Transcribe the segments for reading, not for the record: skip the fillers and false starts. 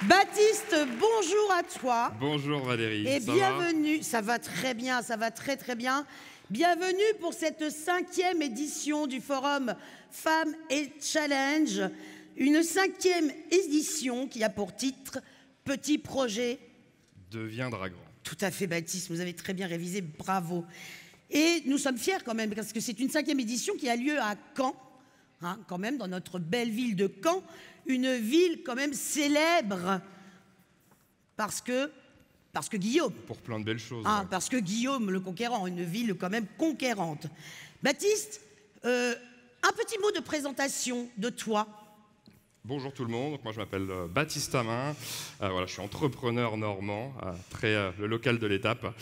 Baptiste, bonjour à toi. Bonjour Valérie. Et bienvenue. Ça va très bien, ça va très très bien. Bienvenue pour cette 5e édition du forum Femmes et Challenge. Une 5e édition qui a pour titre Petit projet deviendra grand. Tout à fait, Baptiste, vous avez très bien révisé, bravo. Et nous sommes fiers quand même, parce que c'est une 5e édition qui a lieu à Caen, hein, quand même, dans notre belle ville de Caen, une ville quand même célèbre, parce que Guillaume. Pour plein de belles choses. Ah, ouais. parce que Guillaume le Conquérant, une ville quand même conquérante. Baptiste, un petit mot de présentation de toi. Bonjour tout le monde, moi je m'appelle Baptiste Amin, voilà, je suis entrepreneur normand, le local de l'étape.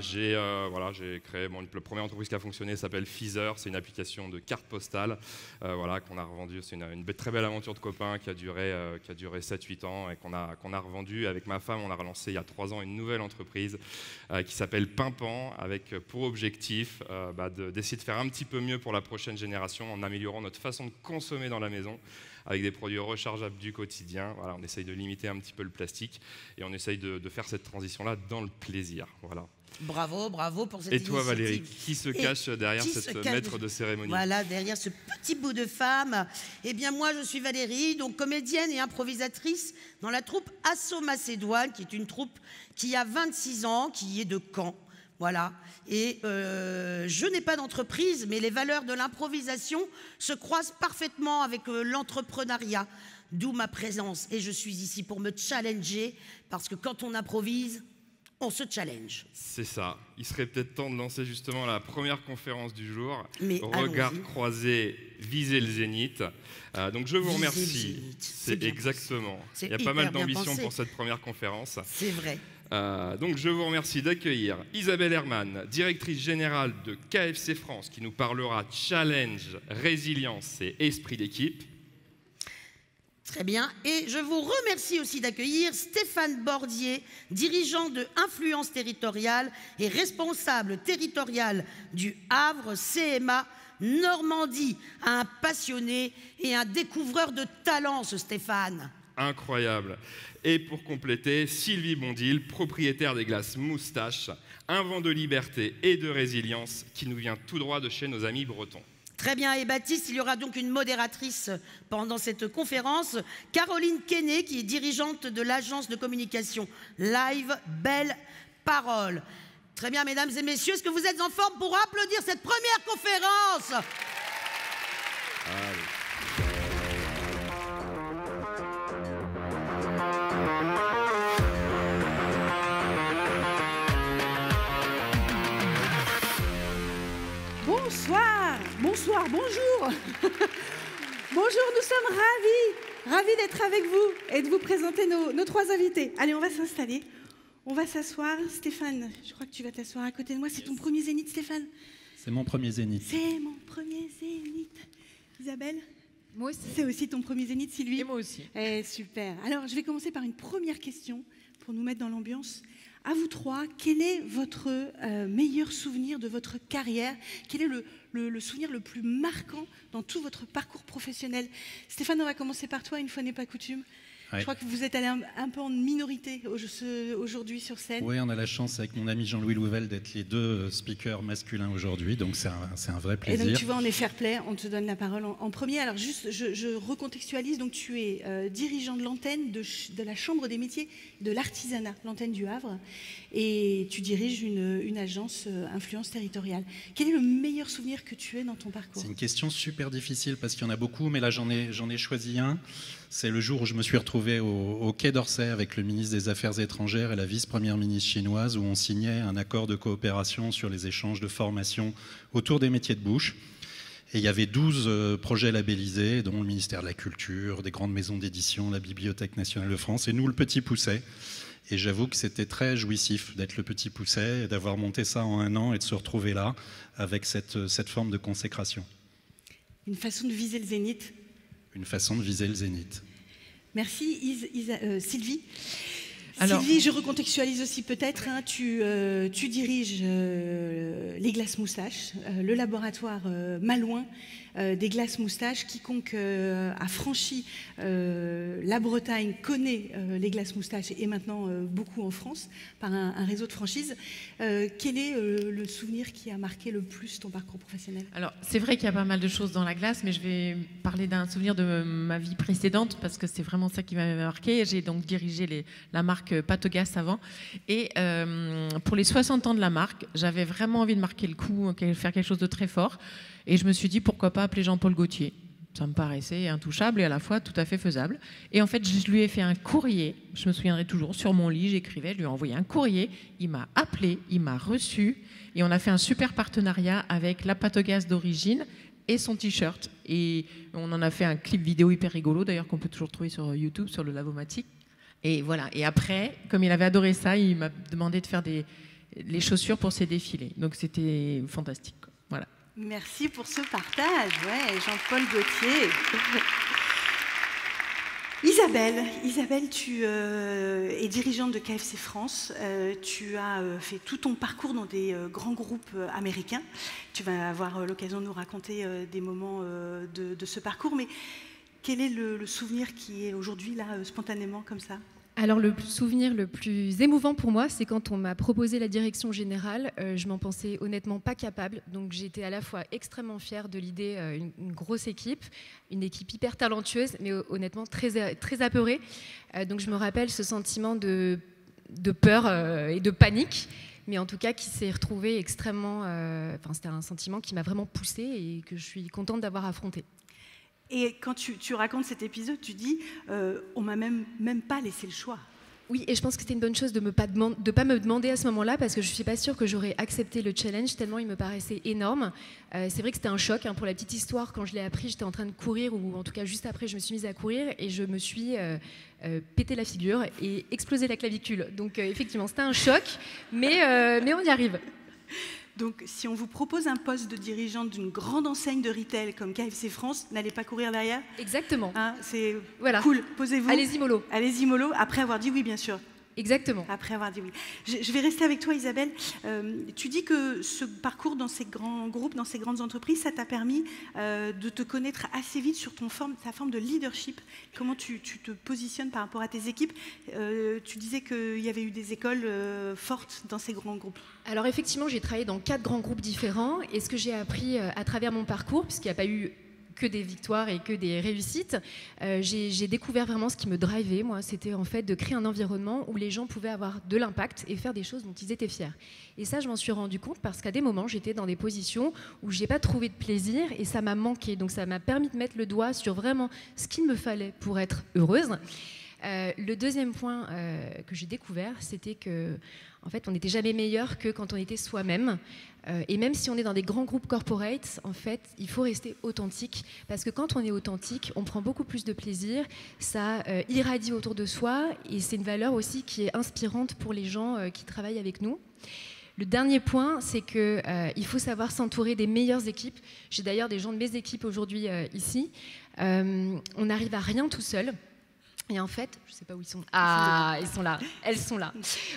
J'ai créé la première entreprise qui a fonctionné, s'appelle Feezer, c'est une application de carte postale qu'on a revendue. C'est une très belle aventure de copains qui a duré 7-8 ans et qu'on a revendue. Avec ma femme, on a relancé il y a 3 ans une nouvelle entreprise qui s'appelle Pimpan, avec pour objectif d'essayer de faire un petit peu mieux pour la prochaine génération en améliorant notre façon de consommer dans la maison, avec des produits rechargeables du quotidien. Voilà, on essaye de limiter un petit peu le plastique et on essaye de faire cette transition-là dans le plaisir. Voilà. Bravo, bravo pour cette initiative. Et toi Valérie, qui se cache derrière cette maître de cérémonie? Voilà, derrière ce petit bout de femme. Eh bien moi je suis Valérie, donc comédienne et improvisatrice dans la troupe Assaut Macédoine, qui est une troupe qui a 26 ans, qui est de Caen. Voilà, et je n'ai pas d'entreprise, mais les valeurs de l'improvisation se croisent parfaitement avec l'entrepreneuriat, d'où ma présence. Et je suis ici pour me challenger, parce que quand on improvise, on se challenge. C'est ça. Il serait peut-être temps de lancer justement la première conférence du jour. Mais regard croisé, viser le zénith. Donc je vous remercie. C'est exactement. Il y a pas mal d'ambition pour cette première conférence. C'est vrai. Donc je vous remercie d'accueillir Isabelle Herman, directrice générale de KFC France, qui nous parlera challenge, résilience et esprit d'équipe. Très bien. Et je vous remercie aussi d'accueillir Stéphane Bordier, dirigeant de Influence Territoriale et responsable territorial du Havre CMA Normandie. Un passionné et un découvreur de talent, ce Stéphane. Incroyable. Et pour compléter, Sylvie Bondil, propriétaire des glaces Moustache, un vent de liberté et de résilience qui nous vient tout droit de chez nos amis bretons. Très bien, et Baptiste, il y aura donc une modératrice pendant cette conférence, Caroline Quesnay, qui est dirigeante de l'agence de communication Live Belle Parole. Très bien, mesdames et messieurs, est-ce que vous êtes en forme pour applaudir cette première conférence? Allez. Bonsoir, bonsoir, bonjour. Bonjour, nous sommes ravis d'être avec vous et de vous présenter nos 3 invités. Allez, on va s'installer, on va s'asseoir. Stéphane, je crois que tu vas t'asseoir à côté de moi. C'est ton premier zénith, Stéphane? C'est mon premier zénith. C'est mon premier zénith. Isabelle? Moi aussi. C'est aussi ton premier zénith, Sylvie? Et moi aussi. Super. Alors, je vais commencer par une première question pour nous mettre dans l'ambiance. À vous 3, quel est votre meilleur souvenir de votre carrière? Quel est le souvenir le plus marquant dans tout votre parcours professionnel? Stéphane, on va commencer par toi, une fois n'est pas coutume. Ouais. Je crois que vous êtes allé un peu en minorité aujourd'hui sur scène. Oui, on a la chance avec mon ami Jean-Louis Louvel d'être les 2 speakers masculins aujourd'hui, donc c'est un vrai plaisir. Et donc tu vois, on est fair play, on te donne la parole en premier. Alors juste, je recontextualise, donc tu es dirigeant de l'antenne de la Chambre des métiers de l'artisanat, l'antenne du Havre, et tu diriges une agence Influence Territoriale. Quel est le meilleur souvenir que tu aies dans ton parcours? C'est une question super difficile parce qu'il y en a beaucoup, mais là j'en ai choisi un. C'est le jour où je me suis retrouvé au Quai d'Orsay avec le ministre des Affaires étrangères et la vice-première ministre chinoise, où on signait un accord de coopération sur les échanges de formation autour des métiers de bouche. Et il y avait 12 projets labellisés, dont le ministère de la Culture, des grandes maisons d'édition, la Bibliothèque nationale de France, et nous, le Petit Pousset. Et j'avoue que c'était très jouissif d'être le Petit Pousset, et d'avoir monté ça en 1 an et de se retrouver là, avec cette forme de consécration. Une façon de viser le zénith. Une façon de viser le zénith. Merci Sylvie. Alors, Sylvie, je recontextualise aussi peut-être, hein, tu diriges les glaces Moustache, le laboratoire Malouin, des glaces moustaches. Quiconque a franchi la Bretagne connaît les glaces moustaches et maintenant beaucoup en France par un réseau de franchises. Quel est le souvenir qui a marqué le plus ton parcours professionnel? Alors, c'est vrai qu'il y a pas mal de choses dans la glace, mais je vais parler d'un souvenir de ma vie précédente parce que c'est vraiment ça qui m'avait marqué. J'ai donc dirigé la marque Patogas avant. Et pour les 60 ans de la marque, j'avais vraiment envie de marquer le coup, faire quelque chose de très fort. Et je me suis dit, pourquoi pas appeler Jean-Paul Gaultier? Ça me paraissait intouchable et à la fois tout à fait faisable. Et en fait, je lui ai fait un courrier, je me souviendrai toujours, sur mon lit, j'écrivais, je lui ai envoyé un courrier, il m'a appelé, il m'a reçu, et on a fait un super partenariat avec la Patogas d'origine et son t-shirt. Et on en a fait un clip vidéo hyper rigolo, d'ailleurs, qu'on peut toujours trouver sur YouTube, sur le Lavomatic. Et voilà. Et après, comme il avait adoré ça, il m'a demandé de faire les chaussures pour ses défilés. Donc c'était fantastique, quoi. Voilà. Merci pour ce partage, ouais, Jean-Paul Gaultier. Isabelle, tu es dirigeante de KFC France. Tu as fait tout ton parcours dans des grands groupes américains. Tu vas avoir l'occasion de nous raconter des moments de ce parcours. Mais quel est le souvenir qui est aujourd'hui là, spontanément, comme ça ? Alors le souvenir le plus émouvant pour moi, c'est quand on m'a proposé la direction générale. Je m'en pensais honnêtement pas capable. Donc j'étais à la fois extrêmement fière de l'idée, une grosse équipe, une équipe hyper talentueuse, mais honnêtement très, très apeurée. Donc je me rappelle ce sentiment de peur et de panique, mais en tout cas qui s'est retrouvé extrêmement... c'était un sentiment qui m'a vraiment poussée et que je suis contente d'avoir affronté. Et quand tu racontes cet épisode, tu dis on m'a même pas laissé le choix. Oui, et je pense que c'était une bonne chose de ne pas me demander à ce moment-là, parce que je ne suis pas sûre que j'aurais accepté le challenge, tellement il me paraissait énorme. C'est vrai que c'était un choc, hein, pour la petite histoire. Quand je l'ai appris, j'étais en train de courir, ou en tout cas juste après, je me suis mise à courir, et je me suis pété la figure et explosé la clavicule. Donc effectivement, c'était un choc, mais on y arrive. Donc, si on vous propose un poste de dirigeante d'une grande enseigne de retail comme KFC France, n'allez pas courir derrière. Exactement. Hein, c'est voilà. Cool, posez-vous. Allez-y mollo. Allez-y mollo, après avoir dit oui, bien sûr. Exactement. Après avoir dit oui. Je vais rester avec toi, Isabelle. Tu dis que ce parcours dans ces grands groupes, dans ces grandes entreprises, ça t'a permis de te connaître assez vite sur ta forme de leadership. Comment tu te positionnes par rapport à tes équipes. Tu disais qu'il y avait eu des écoles fortes dans ces grands groupes. Alors effectivement, j'ai travaillé dans 4 grands groupes différents. Et ce que j'ai appris à travers mon parcours, puisqu'il n'y a pas eu que des victoires et que des réussites, j'ai découvert vraiment ce qui me drivait, moi, c'était en fait de créer un environnement où les gens pouvaient avoir de l'impact et faire des choses dont ils étaient fiers. Et ça, je m'en suis rendu compte parce qu'à des moments, j'étais dans des positions où j'ai pas trouvé de plaisir et ça m'a manqué. Donc ça m'a permis de mettre le doigt sur vraiment ce qu'il me fallait pour être heureuse. Le deuxième point que j'ai découvert, c'était que en fait, on n'était jamais meilleur que quand on était soi-même. Et même si on est dans des grands groupes corporate, en fait, il faut rester authentique. Parce que quand on est authentique, on prend beaucoup plus de plaisir, ça irradie autour de soi, et c'est une valeur aussi qui est inspirante pour les gens qui travaillent avec nous. Le dernier point, c'est qu'il faut savoir s'entourer des meilleures équipes. J'ai d'ailleurs des gens de mes équipes aujourd'hui ici. On n'arrive à rien tout seul. Et en fait, je ne sais pas où ils sont. Ah, ils sont là. Elles sont là.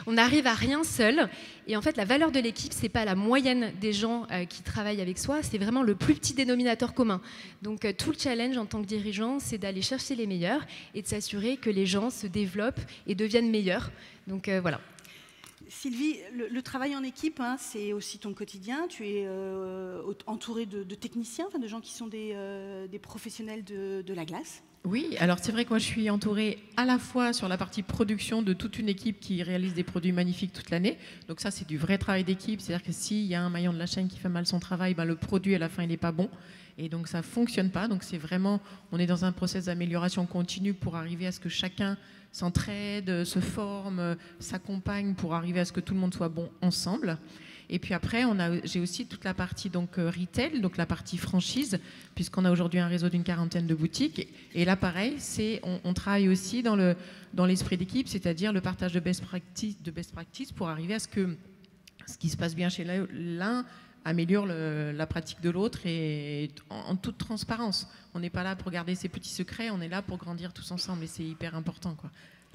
On n'arrive à rien seul. Et en fait, la valeur de l'équipe, c'est pas la moyenne des gens qui travaillent avec soi, c'est vraiment le plus petit dénominateur commun. Donc, tout le challenge en tant que dirigeant, c'est d'aller chercher les meilleurs et de s'assurer que les gens se développent et deviennent meilleurs. Donc, voilà. Sylvie, le travail en équipe, hein, c'est aussi ton quotidien. Tu es entourée de techniciens, enfin, de gens qui sont des professionnels de la glace. Oui, alors c'est vrai que moi je suis entourée à la fois sur la partie production de toute une équipe qui réalise des produits magnifiques toute l'année. Donc ça, c'est du vrai travail d'équipe. C'est-à-dire que s'il y a un maillon de la chaîne qui fait mal son travail, ben, le produit à la fin il n'est pas bon. Et donc ça ne fonctionne pas. Donc c'est vraiment, on est dans un process d'amélioration continue pour arriver à ce que chacun s'entraide, se forme, s'accompagne pour arriver à ce que tout le monde soit bon ensemble. Et puis après, j'ai aussi toute la partie donc, retail, donc la partie franchise, puisqu'on a aujourd'hui un réseau d'une 40aine de boutiques. Et là, pareil, on travaille aussi dans l'esprit d'équipe, c'est-à-dire le partage de best practice pour arriver à ce que ce qui se passe bien chez l'un améliore la pratique de l'autre et en toute transparence. On n'est pas là pour garder ses petits secrets, on est là pour grandir tous ensemble et c'est hyper important, quoi.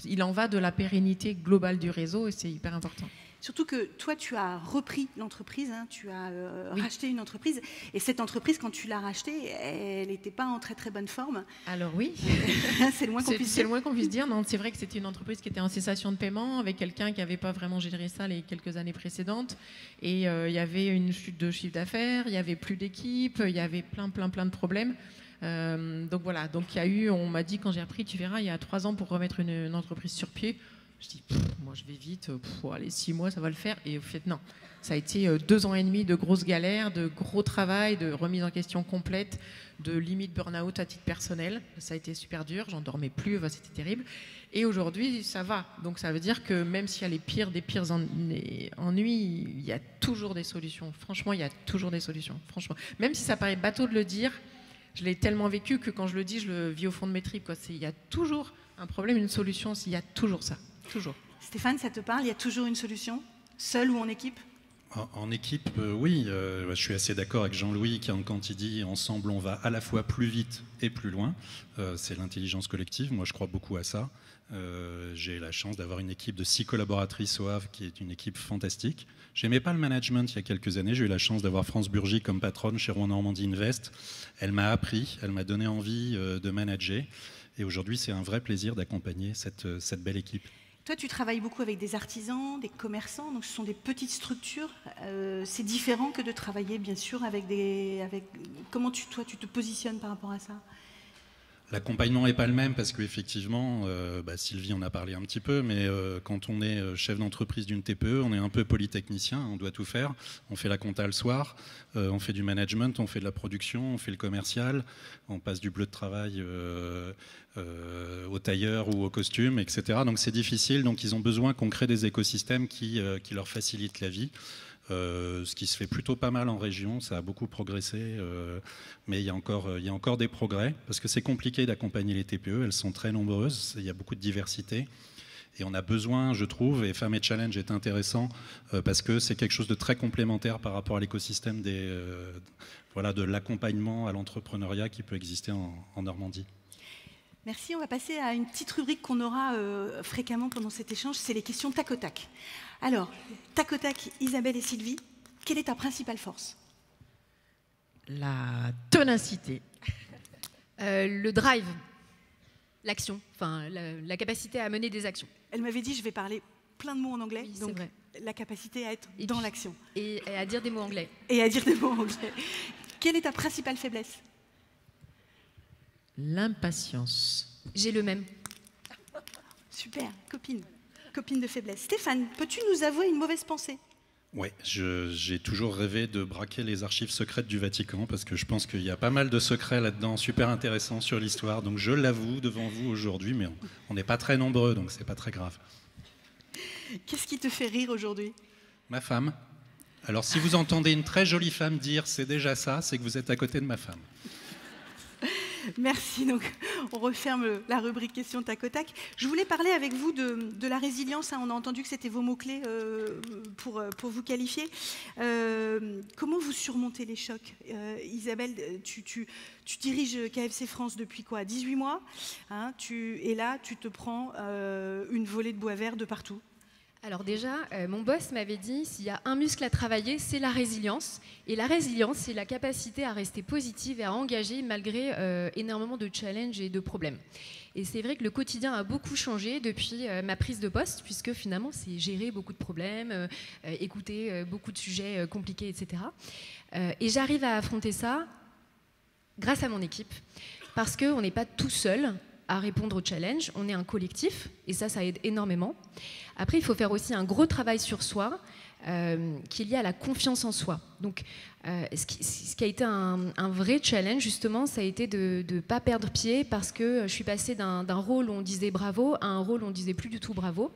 Il en va de la pérennité globale du réseau et c'est hyper important. Surtout que toi, tu as repris l'entreprise, hein, tu as racheté une entreprise. Et cette entreprise, quand tu l'as rachetée, elle n'était pas en très très bonne forme. Alors oui, c'est le moins qu'on puisse dire. C'est le moins qu'on puisse dire. Non, c'est vrai que c'était une entreprise qui était en cessation de paiement, avec quelqu'un qui n'avait pas vraiment géré ça les quelques années précédentes. Et il y avait une chute de chiffre d'affaires, il n'y avait plus d'équipe, il y avait plein de problèmes. Donc voilà, donc il y a eu, on m'a dit quand j'ai appris, tu verras, il y a 3 ans pour remettre une entreprise sur pied. Je dis, moi je vais vite, allez, 6 mois ça va le faire. Et au fait, non. Ça a été 2 ans et demi de grosses galères, de gros travail, de remise en question complète, de limite burn-out à titre personnel. Ça a été super dur, j'en dormais plus, c'était terrible. Et aujourd'hui, ça va. Donc ça veut dire que même s'il y a les pires des pires ennuis, il y a toujours des solutions. Franchement, il y a toujours des solutions. Franchement. Même si ça paraît bateau de le dire, je l'ai tellement vécu que quand je le dis, je le vis au fond de mes tripes. Il y a toujours un problème, une solution, il y a toujours ça. Toujours. Stéphane, ça te parle? Il y a toujours une solution, seul ou en équipe? En équipe, oui. Je suis assez d'accord avec Jean-Louis quand il dit ensemble on va à la fois plus vite et plus loin. C'est l'intelligence collective. Moi, je crois beaucoup à ça. J'ai la chance d'avoir une équipe de 6 collaboratrices au Havre qui est une équipe fantastique. J'aimais pas le management il y a quelques années. J'ai eu la chance d'avoir France Burgy comme patronne chez Rouen Normandie Invest. Elle m'a appris, elle m'a donné envie de manager. Et aujourd'hui, c'est un vrai plaisir d'accompagner cette belle équipe. Toi, tu travailles beaucoup avec des artisans, des commerçants, donc ce sont des petites structures. C'est différent que de travailler, bien sûr, avec des... Comment toi, tu te positionnes par rapport à ça? L'accompagnement n'est pas le même parce qu'effectivement, Sylvie en a parlé un petit peu, mais quand on est chef d'entreprise d'une TPE, on est un peu polytechnicien, on doit tout faire. On fait la compta le soir, on fait du management, on fait de la production, on fait le commercial, on passe du bleu de travail au tailleur ou au costume, etc. Donc c'est difficile, donc ils ont besoin qu'on crée des écosystèmes qui leur facilitent la vie. Ce qui se fait plutôt pas mal en région, ça a beaucoup progressé, mais il y a encore des progrès, parce que c'est compliqué d'accompagner les TPE, elles sont très nombreuses, il y a beaucoup de diversité, et on a besoin, je trouve, et Femmes et Challenge est intéressant, parce que c'est quelque chose de très complémentaire par rapport à l'écosystème de l'accompagnement à l'entrepreneuriat qui peut exister en Normandie. Merci, on va passer à une petite rubrique qu'on aura fréquemment pendant cet échange, c'est les questions tac au tac. Alors, tac au tac, Isabelle et Sylvie, quelle est ta principale force? La ténacité. Le drive, l'action, enfin la capacité à mener des actions. Elle m'avait dit, je vais parler plein de mots en anglais, oui, donc vrai. La capacité à être dans l'action. Et à dire des mots anglais. Et à dire des mots anglais. Quelle est ta principale faiblesse? L'impatience. J'ai le même. Super, copine de faiblesse. Stéphane, peux-tu nous avouer une mauvaise pensée? Oui, j'ai toujours rêvé de braquer les archives secrètes du Vatican parce que je pense qu'il y a pas mal de secrets là-dedans, super intéressants sur l'histoire. Donc je l'avoue devant vous aujourd'hui, mais on n'est pas très nombreux, donc c'est pas très grave. Qu'est-ce qui te fait rire aujourd'hui? Ma femme. Alors si vous entendez une très jolie femme dire c'est déjà ça, c'est que vous êtes à côté de ma femme. Merci, donc on referme la rubrique questions tac au tac. Je voulais parler avec vous de la résilience, hein. On a entendu que c'était vos mots-clés pour vous qualifier. Comment vous surmontez les chocs? Isabelle, tu diriges KFC France depuis quoi? 18 mois, hein, et là tu te prends une volée de bois vert de partout. Alors déjà, mon boss m'avait dit, s'il y a un muscle à travailler, c'est la résilience. Et la résilience, c'est la capacité à rester positive et à engager malgré énormément de challenges et de problèmes. Et c'est vrai que le quotidien a beaucoup changé depuis ma prise de poste, puisque finalement, c'est gérer beaucoup de problèmes, écouter beaucoup de sujets compliqués, etc. Et j'arrive à affronter ça grâce à mon équipe, parce qu'on n'est pas tout seul à répondre aux challenges, on est un collectif, et ça aide énormément. Après, il faut faire aussi un gros travail sur soi, qui est lié à la confiance en soi. Donc, ce qui a été un vrai challenge, justement, ça a été de ne pas perdre pied, parce que je suis passée d'un rôle où on disait bravo à un rôle où on disait plus du tout bravo.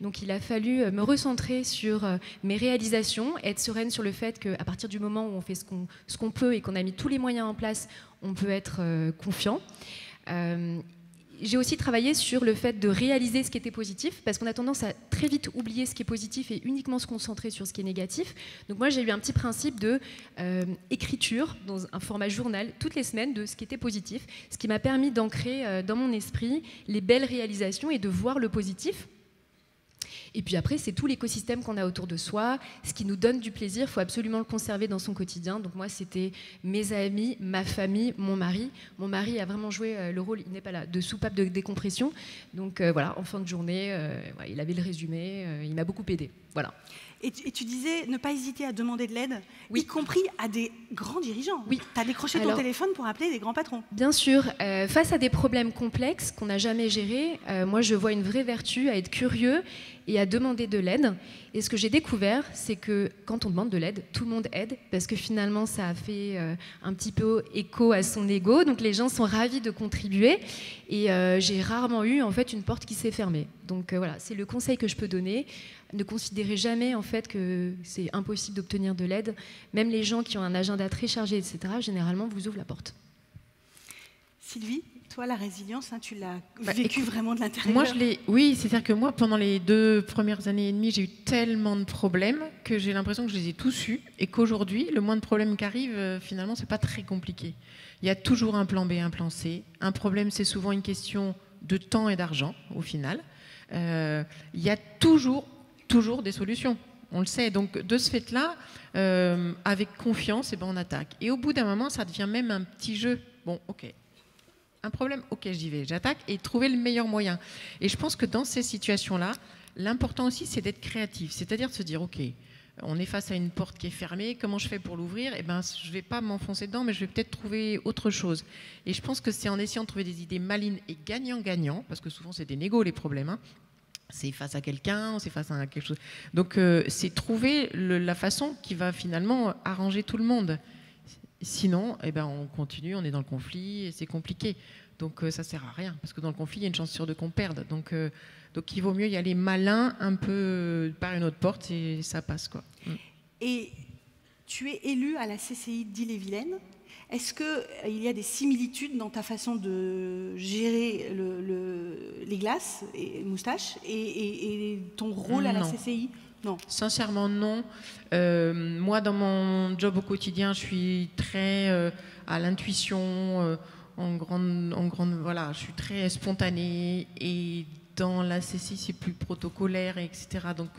Donc, il a fallu me recentrer sur mes réalisations, être sereine sur le fait qu'à partir du moment où on fait ce qu'on peut et qu'on a mis tous les moyens en place, on peut être confiant. J'ai aussi travaillé sur le fait de réaliser ce qui était positif, parce qu'on a tendance à très vite oublier ce qui est positif et uniquement se concentrer sur ce qui est négatif. Donc moi, j'ai eu un petit principe de écriture dans un format journal toutes les semaines de ce qui était positif, ce qui m'a permis d'ancrer dans mon esprit les belles réalisations et de voir le positif. Et puis après, c'est tout l'écosystème qu'on a autour de soi, ce qui nous donne du plaisir, il faut absolument le conserver dans son quotidien. Donc moi, c'était mes amis, ma famille, mon mari. Mon mari a vraiment joué le rôle, il n'est pas là, de soupape de décompression. Donc voilà, en fin de journée, il avait le résumé, il m'a beaucoup aidé. Voilà. Et tu disais ne pas hésiter à demander de l'aide, oui. y compris à des grands dirigeants. Oui. Tu as décroché ton téléphone pour appeler des grands patrons. Bien sûr. Face à des problèmes complexes qu'on n'a jamais gérés, moi je vois une vraie vertu à être curieux et à demander de l'aide. Et ce que j'ai découvert, c'est que quand on demande de l'aide, tout le monde aide, parce que finalement ça a fait un petit peu écho à son ego. Donc les gens sont ravis de contribuer. Et j'ai rarement eu en fait une porte qui s'est fermée. Donc voilà, c'est le conseil que je peux donner. Ne considérez jamais en fait que c'est impossible d'obtenir de l'aide. Même les gens qui ont un agenda très chargé, etc., généralement vous ouvrent la porte. Sylvie, toi, la résilience, hein, tu l'as vécu vraiment de l'intérieur. Moi, oui, c'est-à-dire que moi, pendant les 2 premières années et demie, j'ai eu tellement de problèmes que j'ai l'impression que je les ai tous eus et qu'aujourd'hui, le moins de problèmes qui arrivent, finalement, c'est pas très compliqué. Il y a toujours un plan B, un plan C. Un problème, c'est souvent une question de temps et d'argent, au final. Il y a toujours des solutions. On le sait. Donc, de ce fait-là, avec confiance, eh ben, on attaque. Et au bout d'un moment, ça devient même un petit jeu. Bon, ok. Un problème, ok, j'y vais, j'attaque et trouver le meilleur moyen. Et je pense que dans ces situations-là, l'important aussi, c'est d'être créatif. C'est-à-dire de se dire, ok, on est face à une porte qui est fermée, comment je fais pour l'ouvrir? Eh ben, je ne vais pas m'enfoncer dedans, mais je vais peut-être trouver autre chose. Et je pense que c'est en essayant de trouver des idées malines et gagnant-gagnant, parce que souvent, c'est des négos, les problèmes, hein. C'est face à quelqu'un, c'est face à quelque chose. Donc, c'est trouver la façon qui va finalement arranger tout le monde. Sinon, eh ben, on continue, on est dans le conflit et c'est compliqué. Donc, ça ne sert à rien. Parce que dans le conflit, il y a une chance sûre de qu'on perde. Donc, il vaut mieux y aller malin, un peu par une autre porte et ça passe, quoi. Et tu es élu à la CCI d'Ille-et-Vilaine. Est-ce qu'il y a des similitudes dans ta façon de gérer les glaces et moustaches et ton rôle à la CCI? Non. Sincèrement, non. Moi, dans mon job au quotidien, je suis très à l'intuition, voilà, je suis très spontanée. Et dans la CCI, c'est plus protocolaire, etc. Donc,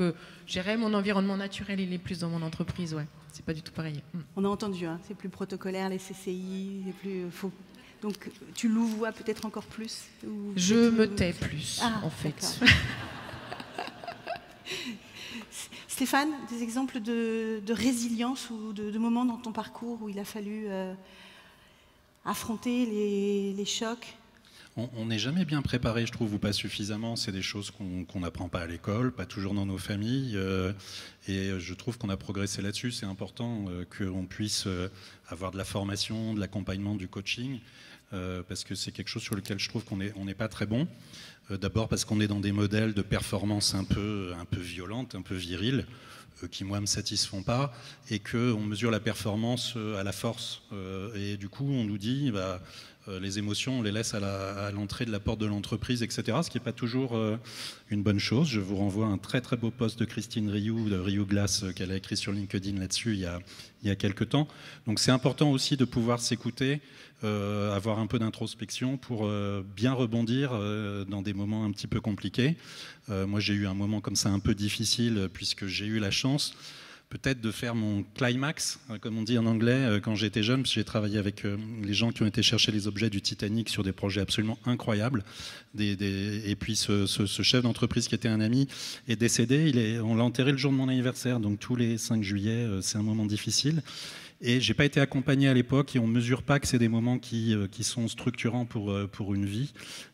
gérer mon environnement naturel, il est plus dans mon entreprise, ouais. C'est pas du tout pareil. On a entendu, hein, c'est plus protocolaire, les CCI, c'est plus faux. Donc, tu louvoies peut-être encore plus? Je me tais plus, en fait. Stéphane, des exemples de résilience ou de moments dans ton parcours où il a fallu affronter les chocs? On n'est jamais bien préparé, je trouve, ou pas suffisamment. C'est des choses qu'on n'apprend pas à l'école, pas toujours dans nos familles. Et je trouve qu'on a progressé là-dessus. C'est important qu'on puisse avoir de la formation, de l'accompagnement, du coaching, parce que c'est quelque chose sur lequel je trouve qu'on n'est pas très bon. D'abord parce qu'on est dans des modèles de performance un peu violentes, un peu viriles, qui, moi, ne me satisfont pas, et qu'on mesure la performance à la force. Et du coup, on nous dit... les émotions, on les laisse à l'entrée de la porte de l'entreprise, etc., ce qui n'est pas toujours une bonne chose. Je vous renvoie à un très très beau post de Christine Rioux, de Rio Glass, qu'elle a écrit sur LinkedIn là-dessus il y a quelques temps. Donc c'est important aussi de pouvoir s'écouter, avoir un peu d'introspection pour bien rebondir dans des moments un petit peu compliqués. Moi, j'ai eu un moment comme ça un peu difficile, puisque j'ai eu la chance peut-être de faire mon climax, comme on dit en anglais, quand j'étais jeune, parce que j'ai travaillé avec les gens qui ont été chercher les objets du Titanic sur des projets absolument incroyables. Et puis ce chef d'entreprise qui était un ami est décédé, on l'a enterré le jour de mon anniversaire, donc tous les 5 juillet, c'est un moment difficile. Et j'ai pas été accompagné à l'époque, et on ne mesure pas que c'est des moments qui sont structurants pour une vie.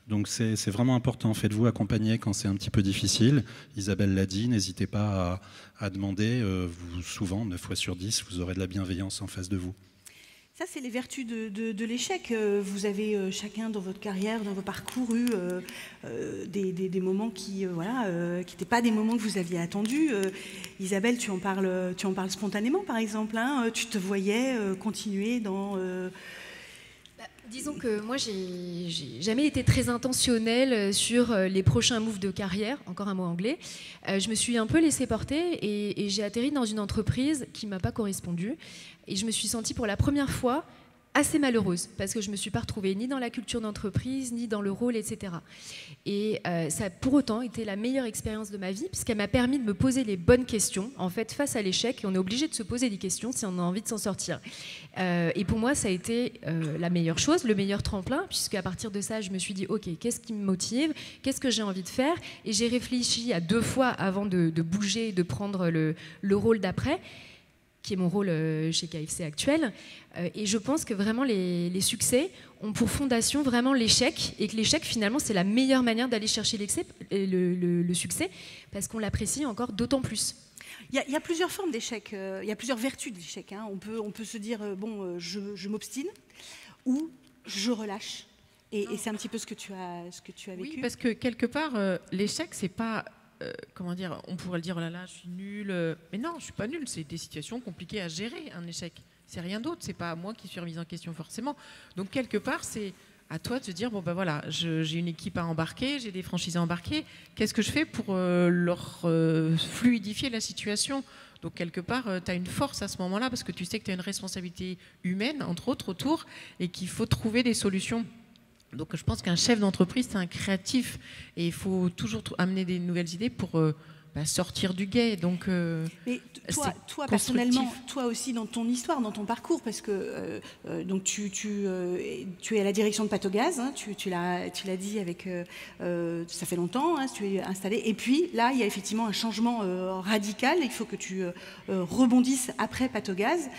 Donc c'est vraiment important. Faites-vous accompagner quand c'est un petit peu difficile. Isabelle l'a dit, n'hésitez pas à demander. Souvent, 9 fois sur 10, vous aurez de la bienveillance en face de vous. Ça, c'est les vertus de l'échec. Vous avez chacun dans votre carrière, dans vos parcours, eu des moments qui n'étaient pas des moments que vous aviez attendus. Isabelle, tu en parles spontanément, par exemple. Hein, tu te voyais continuer dans... Disons que moi, j'ai jamais été très intentionnelle sur les prochains moves de carrière, encore un mot anglais. Je me suis un peu laissée porter et j'ai atterri dans une entreprise qui ne m'a pas correspondu. Et je me suis sentie pour la première fois assez malheureuse parce que je ne me suis pas retrouvée ni dans la culture d'entreprise, ni dans le rôle, etc. Et ça a pour autant été la meilleure expérience de ma vie puisqu'elle m'a permis de me poser les bonnes questions. En fait, face à l'échec, on est obligé de se poser des questions si on a envie de s'en sortir. Et pour moi, ça a été la meilleure chose, le meilleur tremplin, puisqu'à partir de ça, je me suis dit, OK, qu'est-ce qui me motive? Qu'est-ce que j'ai envie de faire? Et j'ai réfléchi à 2 fois avant de bouger et de prendre le rôle d'après, qui est mon rôle chez KFC actuel. Et je pense que vraiment les succès ont pour fondation vraiment l'échec, et que l'échec finalement c'est la meilleure manière d'aller chercher le succès, parce qu'on l'apprécie encore d'autant plus. Il y a plusieurs formes d'échec, il y a plusieurs vertus de l'échec. Hein. On peut se dire, je m'obstine, ou je relâche. Et c'est un petit peu ce que tu as vécu. Oui, parce que quelque part, l'échec, c'est pas... comment dire, on pourrait le dire, oh là là, je suis nulle. Mais non, je suis pas nulle. C'est des situations compliquées à gérer, un échec. C'est rien d'autre. C'est pas moi qui suis remise en question forcément. Donc quelque part, c'est à toi de te dire, bon ben voilà, j'ai une équipe à embarquer, j'ai des franchisés à embarquer. Qu'est-ce que je fais pour leur fluidifier la situation? Donc quelque part, tu as une force à ce moment-là parce que tu sais que tu as une responsabilité humaine, entre autres, autour, et qu'il faut trouver des solutions. Donc je pense qu'un chef d'entreprise, c'est un créatif et il faut toujours amener des nouvelles idées pour sortir du guet. Donc, mais toi personnellement, toi aussi dans ton histoire, dans ton parcours, parce que donc tu es à la direction de Patogaz, hein, tu l'as dit avec, ça fait longtemps, hein, tu es installé. Et puis là, il y a effectivement un changement radical. Il faut que tu rebondisses après Patogaz.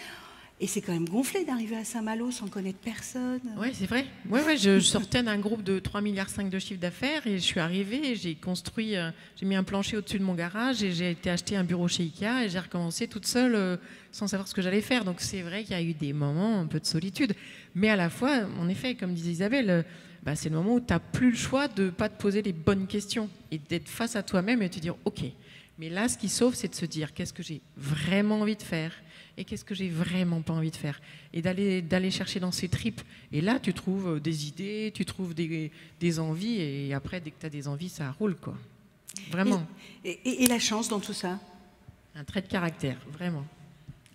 Et c'est quand même gonflé d'arriver à Saint-Malo sans connaître personne. Oui, c'est vrai. Ouais, je sortais d'un groupe de 3,5 milliards de chiffre d'affaires et je suis arrivée et j'ai construit, j'ai mis un plancher au-dessus de mon garage et j'ai été acheter un bureau chez Ikea et j'ai recommencé toute seule sans savoir ce que j'allais faire. Donc c'est vrai qu'il y a eu des moments un peu de solitude. Mais à la fois, en effet, comme disait Isabelle, c'est le moment où tu n'as plus le choix de ne pas te poser les bonnes questions et d'être face à toi-même et de te dire, OK, mais là, ce qui sauve, c'est de se dire, qu'est-ce que j'ai vraiment envie de faire ? Et qu'est-ce que j'ai vraiment pas envie de faire? Et d'aller chercher dans ces tripes. Et là, tu trouves des idées, tu trouves des envies, et après, dès que tu as des envies, ça roule, quoi. Vraiment. Et la chance dans tout ça? Un trait de caractère, vraiment.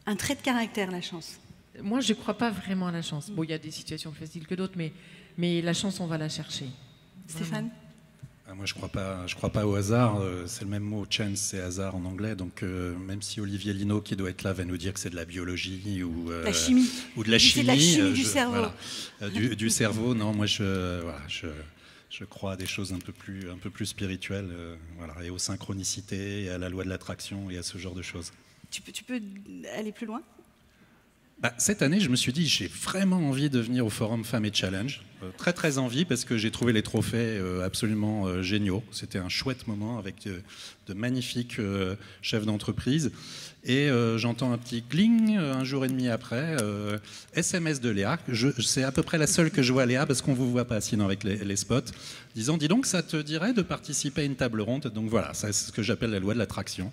Un trait de caractère, la chance? Moi, je ne crois pas vraiment à la chance. Bon, il y a des situations plus faciles que d'autres, mais la chance, on va la chercher. Stéphane? Moi, je crois pas au hasard. C'est le même mot, chance, c'est hasard en anglais. Donc, même si Olivier Lino, qui doit être là, va nous dire que c'est de la biologie ou la chimie, ou de la chimie, c'est de la chimie du cerveau. Voilà, du cerveau. Non, moi, je crois à des choses un peu plus spirituelles, et aux synchronicités, et à la loi de l'attraction, et à ce genre de choses. Tu peux aller plus loin? Cette année, je me suis dit, j'ai vraiment envie de venir au Forum Femmes et Challenge. Très, très envie, parce que j'ai trouvé les trophées absolument géniaux. C'était un chouette moment avec de magnifiques chefs d'entreprise. Et j'entends un petit cling un jour et demi après, SMS de Léa. C'est à peu près la seule que je vois, Léa, parce qu'on ne vous voit pas sinon avec les spots. Disant, dis donc, ça te dirait de participer à une table ronde? Donc voilà, c'est ce que j'appelle la loi de l'attraction.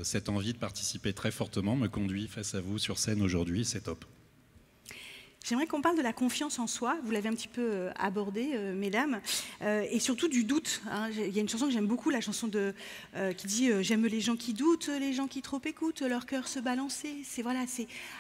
Cette envie de participer très fortement me conduit face à vous sur scène aujourd'hui, c'est top. J'aimerais qu'on parle de la confiance en soi. Vous l'avez un petit peu abordé, mesdames, et surtout du doute. Hein. Il y a une chanson que j'aime beaucoup, la chanson qui dit j'aime les gens qui doutent, les gens qui trop écoutent, leur cœur se balancer. C'est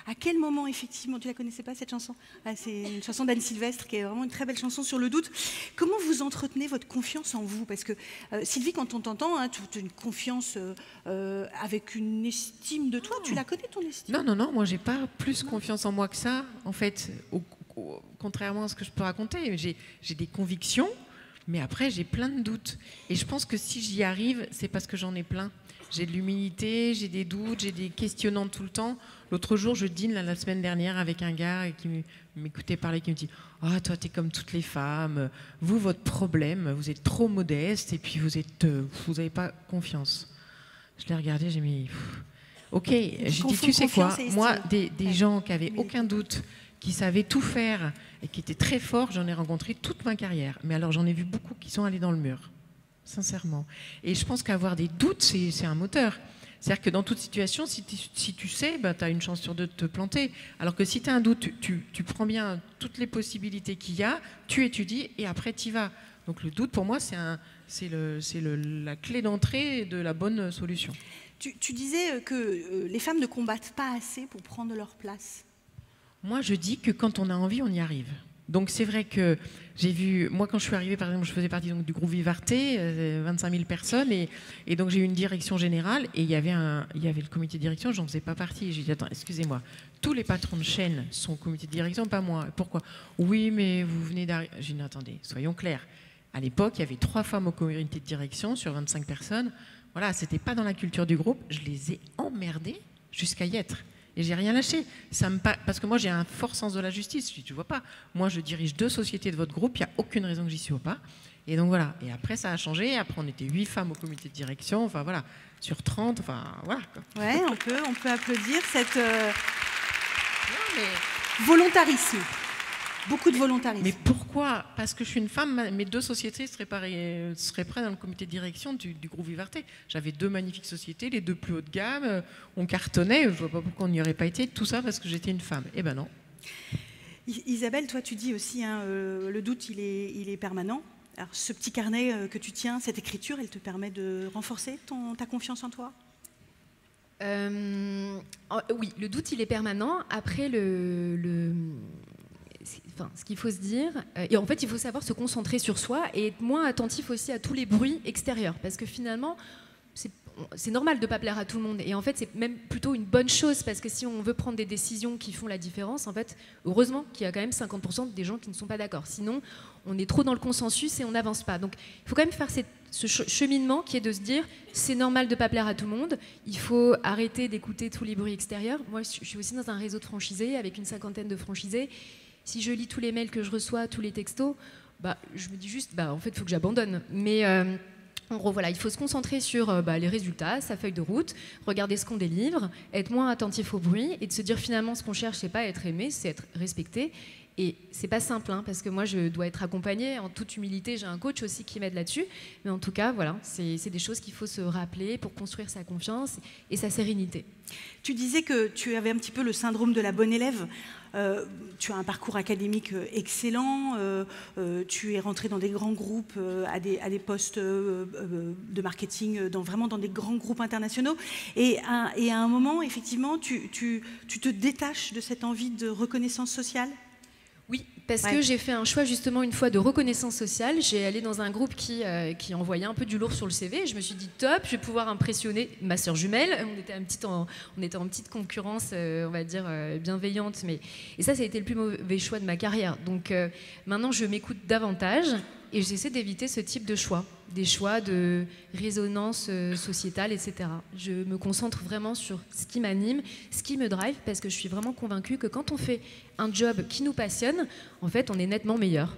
à quel moment effectivement, tu la connaissais pas cette chanson? C'est une chanson d'Anne Sylvestre qui est vraiment une très belle chanson sur le doute. Comment vous entretenez votre confiance en vous? Parce que Sylvie, quand on t'entend, hein, tu as une confiance avec une estime de toi. Tu la connais ton estime? Non, moi j'ai pas plus confiance en moi que ça, en fait. Contrairement à ce que je peux raconter, j'ai des convictions, mais après j'ai plein de doutes. Et je pense que si j'y arrive, c'est parce que j'en ai plein. J'ai de l'humilité, j'ai des doutes, j'ai des questionnements tout le temps. L'autre jour, je dîne la semaine dernière avec un gars qui m'écoutait parler, qui me dit « Ah, toi, t'es comme toutes les femmes. Vous, votre problème, vous êtes trop modeste et puis vous n'avez pas confiance. » Je l'ai regardé, j'ai mis « Ok. » J'ai dit « Tu sais quoi, moi, des gens qui n'avaient aucun doute, qui savaient tout faire et qui étaient très forts, j'en ai rencontré toute ma carrière. Mais alors, j'en ai vu beaucoup qui sont allés dans le mur. Sincèrement. Et je pense qu'avoir des doutes, c'est un moteur. C'est-à-dire que dans toute situation, si tu sais, tu as une chance sur deux de te planter. Alors que si tu as un doute, tu prends bien toutes les possibilités qu'il y a, tu étudies et après tu y vas. Donc le doute, pour moi, c'est la clé d'entrée de la bonne solution. Tu disais que les femmes ne combattent pas assez pour prendre leur place. Moi, je dis que quand on a envie, on y arrive. Donc c'est vrai que j'ai vu, moi quand je suis arrivée, par exemple, je faisais partie donc, du groupe Vivarté, 25 000 personnes, et donc j'ai eu une direction générale, et il y avait le comité de direction, j'en faisais pas partie. J'ai dit, attends, excusez-moi, tous les patrons de chaîne sont au comité de direction, pas moi. Pourquoi? Oui, mais vous venez d'arriver. J'ai dit, attendez, soyons clairs. À l'époque, il y avait 3 femmes au comité de direction sur 25 personnes. Voilà, c'était pas dans la culture du groupe. Je les ai emmerdées jusqu'à y être. Et j'ai rien lâché. Parce que moi, j'ai un fort sens de la justice. Je dis, tu vois pas, moi, je dirige 2 sociétés de votre groupe, il n'y a aucune raison que j'y sois pas. Et donc voilà. Et après, ça a changé. Après, on était 8 femmes au comité de direction. Enfin voilà, sur 30. Enfin voilà. Quoi. Ouais, on peut applaudir cette Non, mais... volontarisme. Beaucoup de volontarisme. Mais pourquoi? Parce que je suis une femme, mes 2 sociétés seraient prêtes dans le comité de direction du groupe Vivarté. J'avais 2 magnifiques sociétés, les 2 plus haut de gamme, on cartonnait, je ne vois pas pourquoi on n'y aurait pas été, tout ça parce que j'étais une femme. Eh ben non. Isabelle, toi tu dis aussi, hein, le doute il est permanent. Alors ce petit carnet que tu tiens, cette écriture, elle te permet de renforcer ta confiance en toi? Oui, le doute il est permanent. Après ce qu'il faut se dire, et en fait il faut savoir se concentrer sur soi et être moins attentif aussi à tous les bruits extérieurs, parce que finalement c'est normal de ne pas plaire à tout le monde, et en fait c'est même plutôt une bonne chose, parce que si on veut prendre des décisions qui font la différence, en fait heureusement qu'il y a quand même 50% des gens qui ne sont pas d'accord, sinon on est trop dans le consensus et on n'avance pas. Donc il faut quand même faire ce cheminement qui est de se dire c'est normal de ne pas plaire à tout le monde, il faut arrêter d'écouter tous les bruits extérieurs. Moi je suis aussi dans un réseau de franchisés avec une 50aine de franchisés. Si je lis tous les mails que je reçois, tous les textos, je me dis juste, en fait, il faut que j'abandonne. Mais en gros, voilà, il faut se concentrer sur les résultats, sa feuille de route, regarder ce qu'on délivre, être moins attentif au bruit et de se dire finalement, ce qu'on cherche, c'est pas être aimé, c'est être respecté. Et c'est pas simple, hein, parce que moi, je dois être accompagnée en toute humilité. J'ai un coach aussi qui m'aide là-dessus. Mais en tout cas, voilà, c'est des choses qu'il faut se rappeler pour construire sa confiance et sa sérénité. Tu disais que tu avais un petit peu le syndrome de la bonne élève. Tu as un parcours académique excellent. Tu es rentrée dans des grands groupes, à des postes de marketing, vraiment dans des grands groupes internationaux. Et à un moment, effectivement, tu te détaches de cette envie de reconnaissance sociale? Oui, parce que j'ai fait un choix justement une fois de reconnaissance sociale. J'ai allé dans un groupe qui envoyait un peu du lourd sur le CV. Et je me suis dit top, je vais pouvoir impressionner ma sœur jumelle. On était en petite concurrence, on va dire bienveillante. Et ça a été le plus mauvais choix de ma carrière. Donc maintenant, je m'écoute davantage et j'essaie d'éviter ce type de choix, des choix de résonance sociétale, etc. Je me concentre vraiment sur ce qui m'anime, ce qui me drive, parce que je suis vraiment convaincue que quand on fait un job qui nous passionne, en fait, on est nettement meilleur.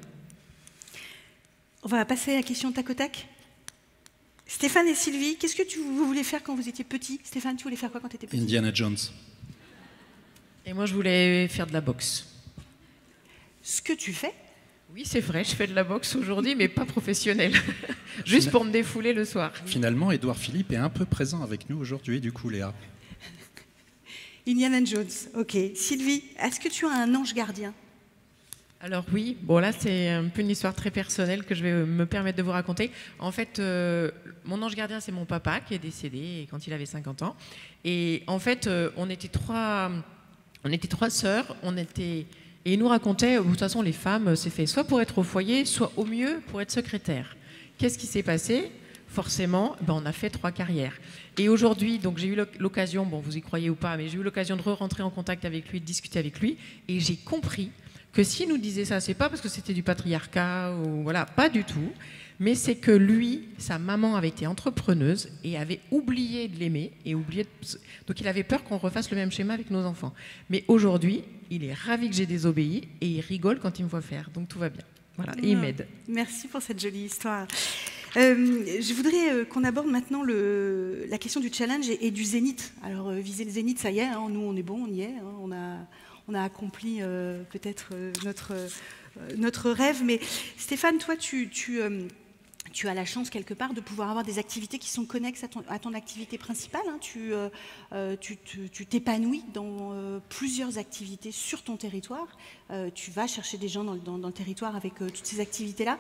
On va passer à la question tac au tac. Stéphane et Sylvie, qu'est-ce que vous voulez faire quand vous étiez petit? Stéphane, tu voulais faire quoi quand tu étais petit? Indiana Jones. Et moi, je voulais faire de la boxe. Ce que tu fais? Oui, c'est vrai, je fais de la boxe aujourd'hui, mais pas professionnelle. Juste pour me défouler le soir. Finalement, Édouard Philippe est un peu présent avec nous aujourd'hui, du coup, Léa. Indiana Jones, ok. Sylvie, est-ce que tu as un ange gardien? Alors oui, bon là c'est un peu une histoire très personnelle que je vais me permettre de vous raconter. En fait, mon ange gardien c'est mon papa qui est décédé quand il avait 50 ans. Et en fait, on était trois sœurs, et il nous racontait, de toute façon les femmes c'est fait soit pour être au foyer, soit au mieux pour être secrétaire. Qu'est-ce qui s'est passé? Forcément, on a fait 3 carrières. Et aujourd'hui, donc j'ai eu l'occasion, bon vous y croyez ou pas, mais j'ai eu l'occasion de rentrer en contact avec lui, de discuter avec lui, et j'ai compris que s'il nous disait ça, c'est pas parce que c'était du patriarcat, ou voilà, pas du tout, mais c'est que lui, sa maman avait été entrepreneuse et avait oublié de l'aimer, donc il avait peur qu'on refasse le même schéma avec nos enfants. Mais aujourd'hui, il est ravi que j'ai désobéi et il rigole quand il me voit faire, donc tout va bien. Voilà, et il m'aide. Merci pour cette jolie histoire. Je voudrais qu'on aborde maintenant la question du challenge et du zénith. Alors, viser le zénith, ça y est, hein, nous on est bon, on y est, hein, on a accompli peut-être notre rêve. Mais Stéphane, toi, tu as la chance quelque part de pouvoir avoir des activités qui sont connexes à ton activité principale. Hein. Tu t'épanouis dans plusieurs activités sur ton territoire. Tu vas chercher des gens dans le territoire avec toutes ces activités-là.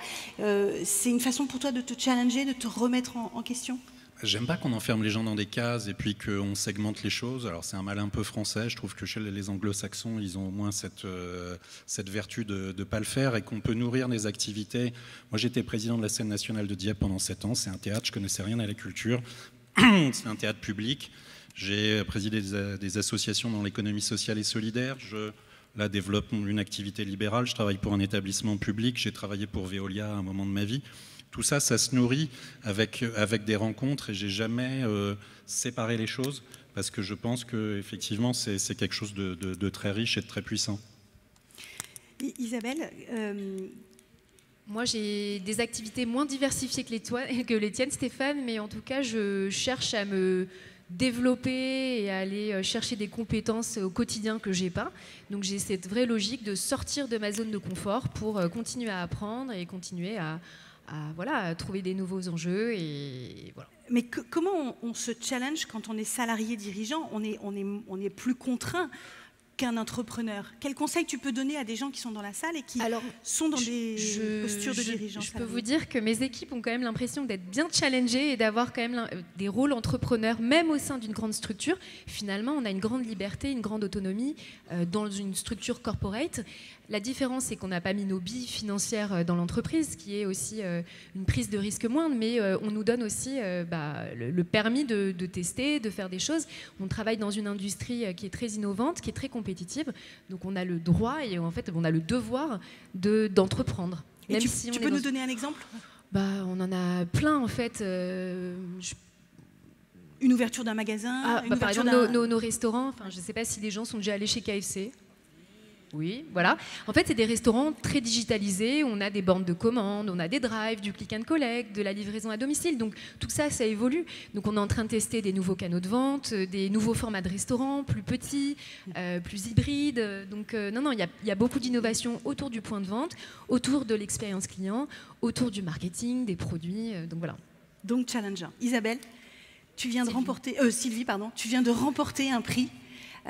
C'est une façon pour toi de te challenger, de te remettre en question? J'aime pas qu'on enferme les gens dans des cases et puis qu'on segmente les choses. Alors c'est un mal un peu français. Je trouve que chez les anglo-saxons, ils ont au moins cette vertu de ne pas le faire et qu'on peut nourrir des activités. Moi j'étais président de la scène nationale de Dieppe pendant 7 ans. C'est un théâtre, je connaissais rien à la culture. C'est un théâtre public. J'ai présidé des associations dans l'économie sociale et solidaire. Je développe une activité libérale. Je travaille pour un établissement public. J'ai travaillé pour Veolia à un moment de ma vie. Tout ça, ça se nourrit avec des rencontres et j'ai jamais séparé les choses parce que je pense qu'effectivement, c'est quelque chose de très riche et de très puissant. Isabelle Moi, j'ai des activités moins diversifiées que les tiennes, Stéphane, mais en tout cas, je cherche à me développer et à aller chercher des compétences au quotidien que j'ai pas. Donc j'ai cette vraie logique de sortir de ma zone de confort pour continuer à apprendre et continuer à trouver des nouveaux enjeux et voilà. Mais comment on se challenge quand on est salarié dirigeant? On est plus contraint qu'un entrepreneur. Quel conseil tu peux donner à des gens qui sont dans la salle et qui sont dans des postures de dirigeants? Je peux vous dire que mes équipes ont quand même l'impression d'être bien challengées et d'avoir quand même des rôles entrepreneurs, même au sein d'une grande structure. Finalement, on a une grande liberté, une grande autonomie dans une structure corporate. La différence, c'est qu'on n'a pas mis nos billes financières dans l'entreprise, qui est aussi une prise de risque moindre, mais on nous donne aussi le permis de tester, de faire des choses. On travaille dans une industrie qui est très innovante, qui est très compétitive, donc on a le droit et en fait on a le devoir d'entreprendre. Et tu peux nous donner un exemple? On en a plein en fait. Une ouverture d'un magasin, par exemple nos restaurants, je ne sais pas si les gens sont déjà allés chez KFC. Oui, voilà. En fait, c'est des restaurants très digitalisés. On a des bornes de commande, on a des drives, du click and collect, de la livraison à domicile. Donc, tout ça, ça évolue. Donc, on est en train de tester des nouveaux canaux de vente, des nouveaux formats de restaurants, plus petits, plus hybrides. Donc, il y a beaucoup d'innovations autour du point de vente, autour de l'expérience client, autour du marketing, des produits. Donc, voilà. Donc, challenger. Isabelle, tu viens de remporter... Sylvie, pardon. Tu viens de remporter un prix.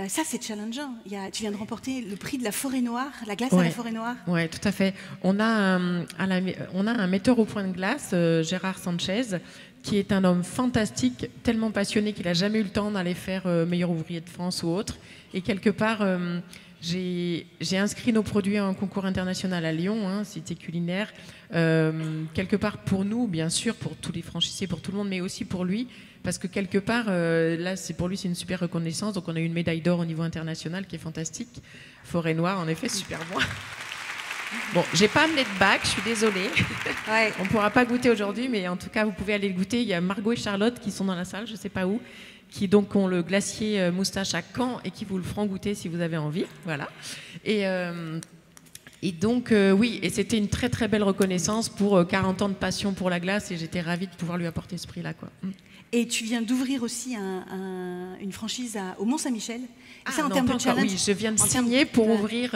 Ça, c'est challengeant. Tu viens de remporter le prix de la forêt noire, la glace à la forêt noire. Oui, tout à fait. On a un metteur au point de glace, Gérard Sanchez, qui est un homme fantastique, tellement passionné qu'il n'a jamais eu le temps d'aller faire meilleur ouvrier de France ou autre. Et quelque part, j'ai inscrit nos produits à un concours international à Lyon, cité culinaire. Quelque part pour nous, bien sûr, pour tous les franchisés, pour tout le monde, mais aussi pour lui. Parce que quelque part, là, pour lui, c'est une super reconnaissance. Donc, on a eu une médaille d'or au niveau international qui est fantastique. Forêt noire, en effet, super bon. Bon, j'ai pas amené de bac, je suis désolée. Ouais. On pourra pas goûter aujourd'hui, mais en tout cas, vous pouvez aller le goûter. Il y a Margot et Charlotte qui sont dans la salle, je sais pas où, qui donc ont le glacier moustache à Caen et qui vous le feront goûter si vous avez envie. Voilà. Et donc, oui, et c'était une très très belle reconnaissance pour 40 ans de passion pour la glace et j'étais ravie de pouvoir lui apporter ce prix-là, quoi. Et tu viens d'ouvrir aussi une franchise au Mont-Saint-Michel. Ça, en termes de challenge, oui, je viens de signer pour ouvrir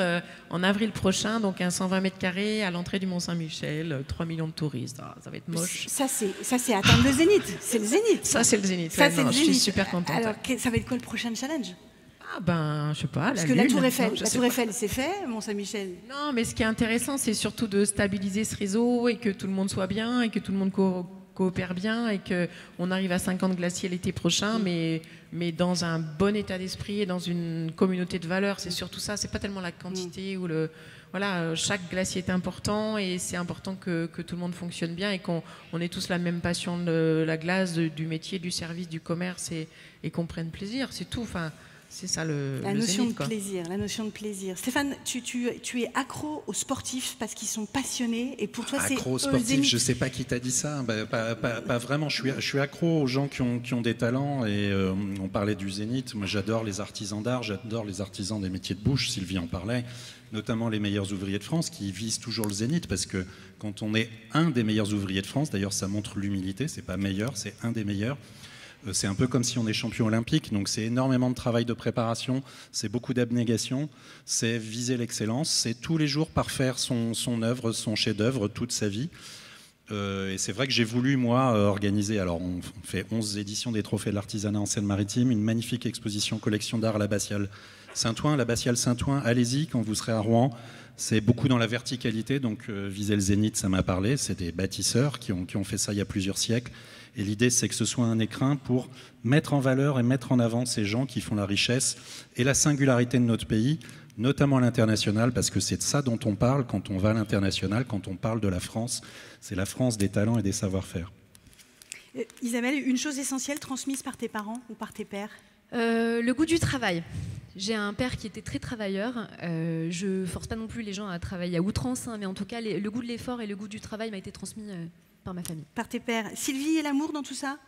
en avril prochain, donc un 120 mètres carrés à l'entrée du Mont-Saint-Michel, 3 millions de touristes. Ça va être moche. Ça, c'est atteindre le zénith. C'est le zénith. Ça, c'est le zénith. Ça, c'est le zénith. Je suis super contente. Alors, ça va être quoi le prochain challenge? Je sais pas. Parce que la Tour Eiffel, c'est fait, Mont-Saint-Michel. Non, mais ce qui est intéressant, c'est surtout de stabiliser ce réseau et que tout le monde soit bien et que tout le monde coopère bien et qu'on arrive à 50 glaciers l'été prochain, mais dans un bon état d'esprit et dans une communauté de valeurs. C'est surtout ça, c'est pas tellement la quantité ou chaque glacier est important et c'est important que tout le monde fonctionne bien et qu'on ait tous la même passion de la glace, du métier, du service, du commerce et qu'on prenne plaisir, c'est tout. C'est ça la notion de plaisir. Stéphane, tu es accro aux sportifs parce qu'ils sont passionnés et pour toi c'est accro aux sportifs. Je sais pas qui t'a dit ça. Pas vraiment. Je suis accro aux gens qui ont des talents et on parlait du Zénith. Moi, j'adore les artisans d'art, j'adore les artisans des métiers de bouche. Sylvie en parlait. Notamment les meilleurs ouvriers de France qui visent toujours le Zénith parce que quand on est un des meilleurs ouvriers de France, d'ailleurs ça montre l'humilité. C'est pas meilleur, c'est un des meilleurs. C'est un peu comme si on est champion olympique, donc c'est énormément de travail de préparation, c'est beaucoup d'abnégation, c'est viser l'excellence, c'est tous les jours parfaire son œuvre, son chef-d'œuvre, toute sa vie. Et c'est vrai que j'ai voulu, moi, organiser, alors on fait 11 éditions des Trophées de l'Artisanat en Seine-Maritime, une magnifique exposition collection d'art à l'abbatiale Saint-Ouen. L'abbatiale Saint-Ouen, allez-y quand vous serez à Rouen, c'est beaucoup dans la verticalité, donc viser le zénith, ça m'a parlé, c'est des bâtisseurs qui ont fait ça il y a plusieurs siècles. Et l'idée, c'est que ce soit un écrin pour mettre en valeur et mettre en avant ces gens qui font la richesse et la singularité de notre pays, notamment à l'international, parce que c'est de ça dont on parle quand on va à l'international, quand on parle de la France. C'est la France des talents et des savoir-faire. Isabelle, une chose essentielle transmise par tes parents ou par tes pères? Le goût du travail. J'ai un père qui était très travailleur. Je force pas non plus les gens à travailler à outrance, hein, mais en tout cas, le goût de l'effort et le goût du travail m'a été transmis par ma famille. Par tes pères. Sylvie, et l'amour dans tout ça?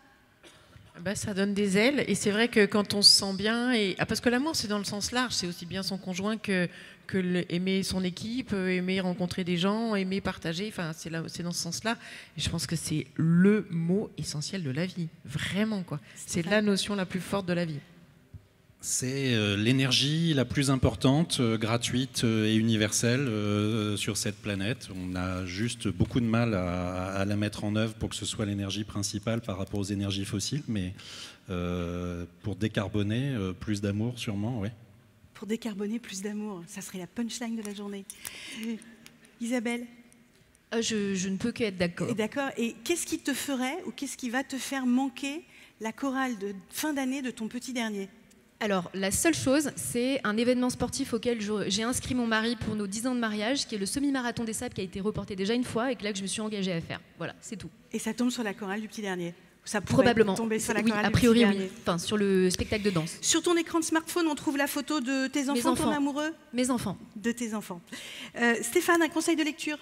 Ça donne des ailes, et c'est vrai que quand on se sent bien, parce que l'amour c'est dans le sens large, c'est aussi bien son conjoint que aimer son équipe, aimer rencontrer des gens, aimer partager, enfin c'est dans ce sens-là. Et je pense que c'est le mot essentiel de la vie, vraiment quoi. C'est la notion la plus forte de la vie. C'est l'énergie la plus importante, gratuite et universelle sur cette planète. On a juste beaucoup de mal à la mettre en œuvre pour que ce soit l'énergie principale par rapport aux énergies fossiles, mais pour décarboner, plus d'amour sûrement, oui. Pour décarboner, plus d'amour, ça serait la punchline de la journée. Isabelle? Je ne peux qu'être d'accord. D'accord. Et qu'est-ce qui te ferait ou qu'est-ce qui va te faire manquer la chorale de fin d'année de ton petit dernier? Alors, la seule chose, c'est un événement sportif auquel j'ai inscrit mon mari pour nos 10 ans de mariage, qui est le semi-marathon des sables, qui a été reporté déjà une fois et que là, que je me suis engagée à faire. Voilà, c'est tout. Et ça tombe sur la chorale du petit dernier? Ça pourrait Probablement. tomber sur la Oui, chorale a priori, du petit oui. dernier. Enfin, sur le spectacle de danse. Sur ton écran de smartphone, on trouve la photo de tes enfants, ton amoureux? Mes enfants. De tes enfants. Stéphane, un conseil de lecture?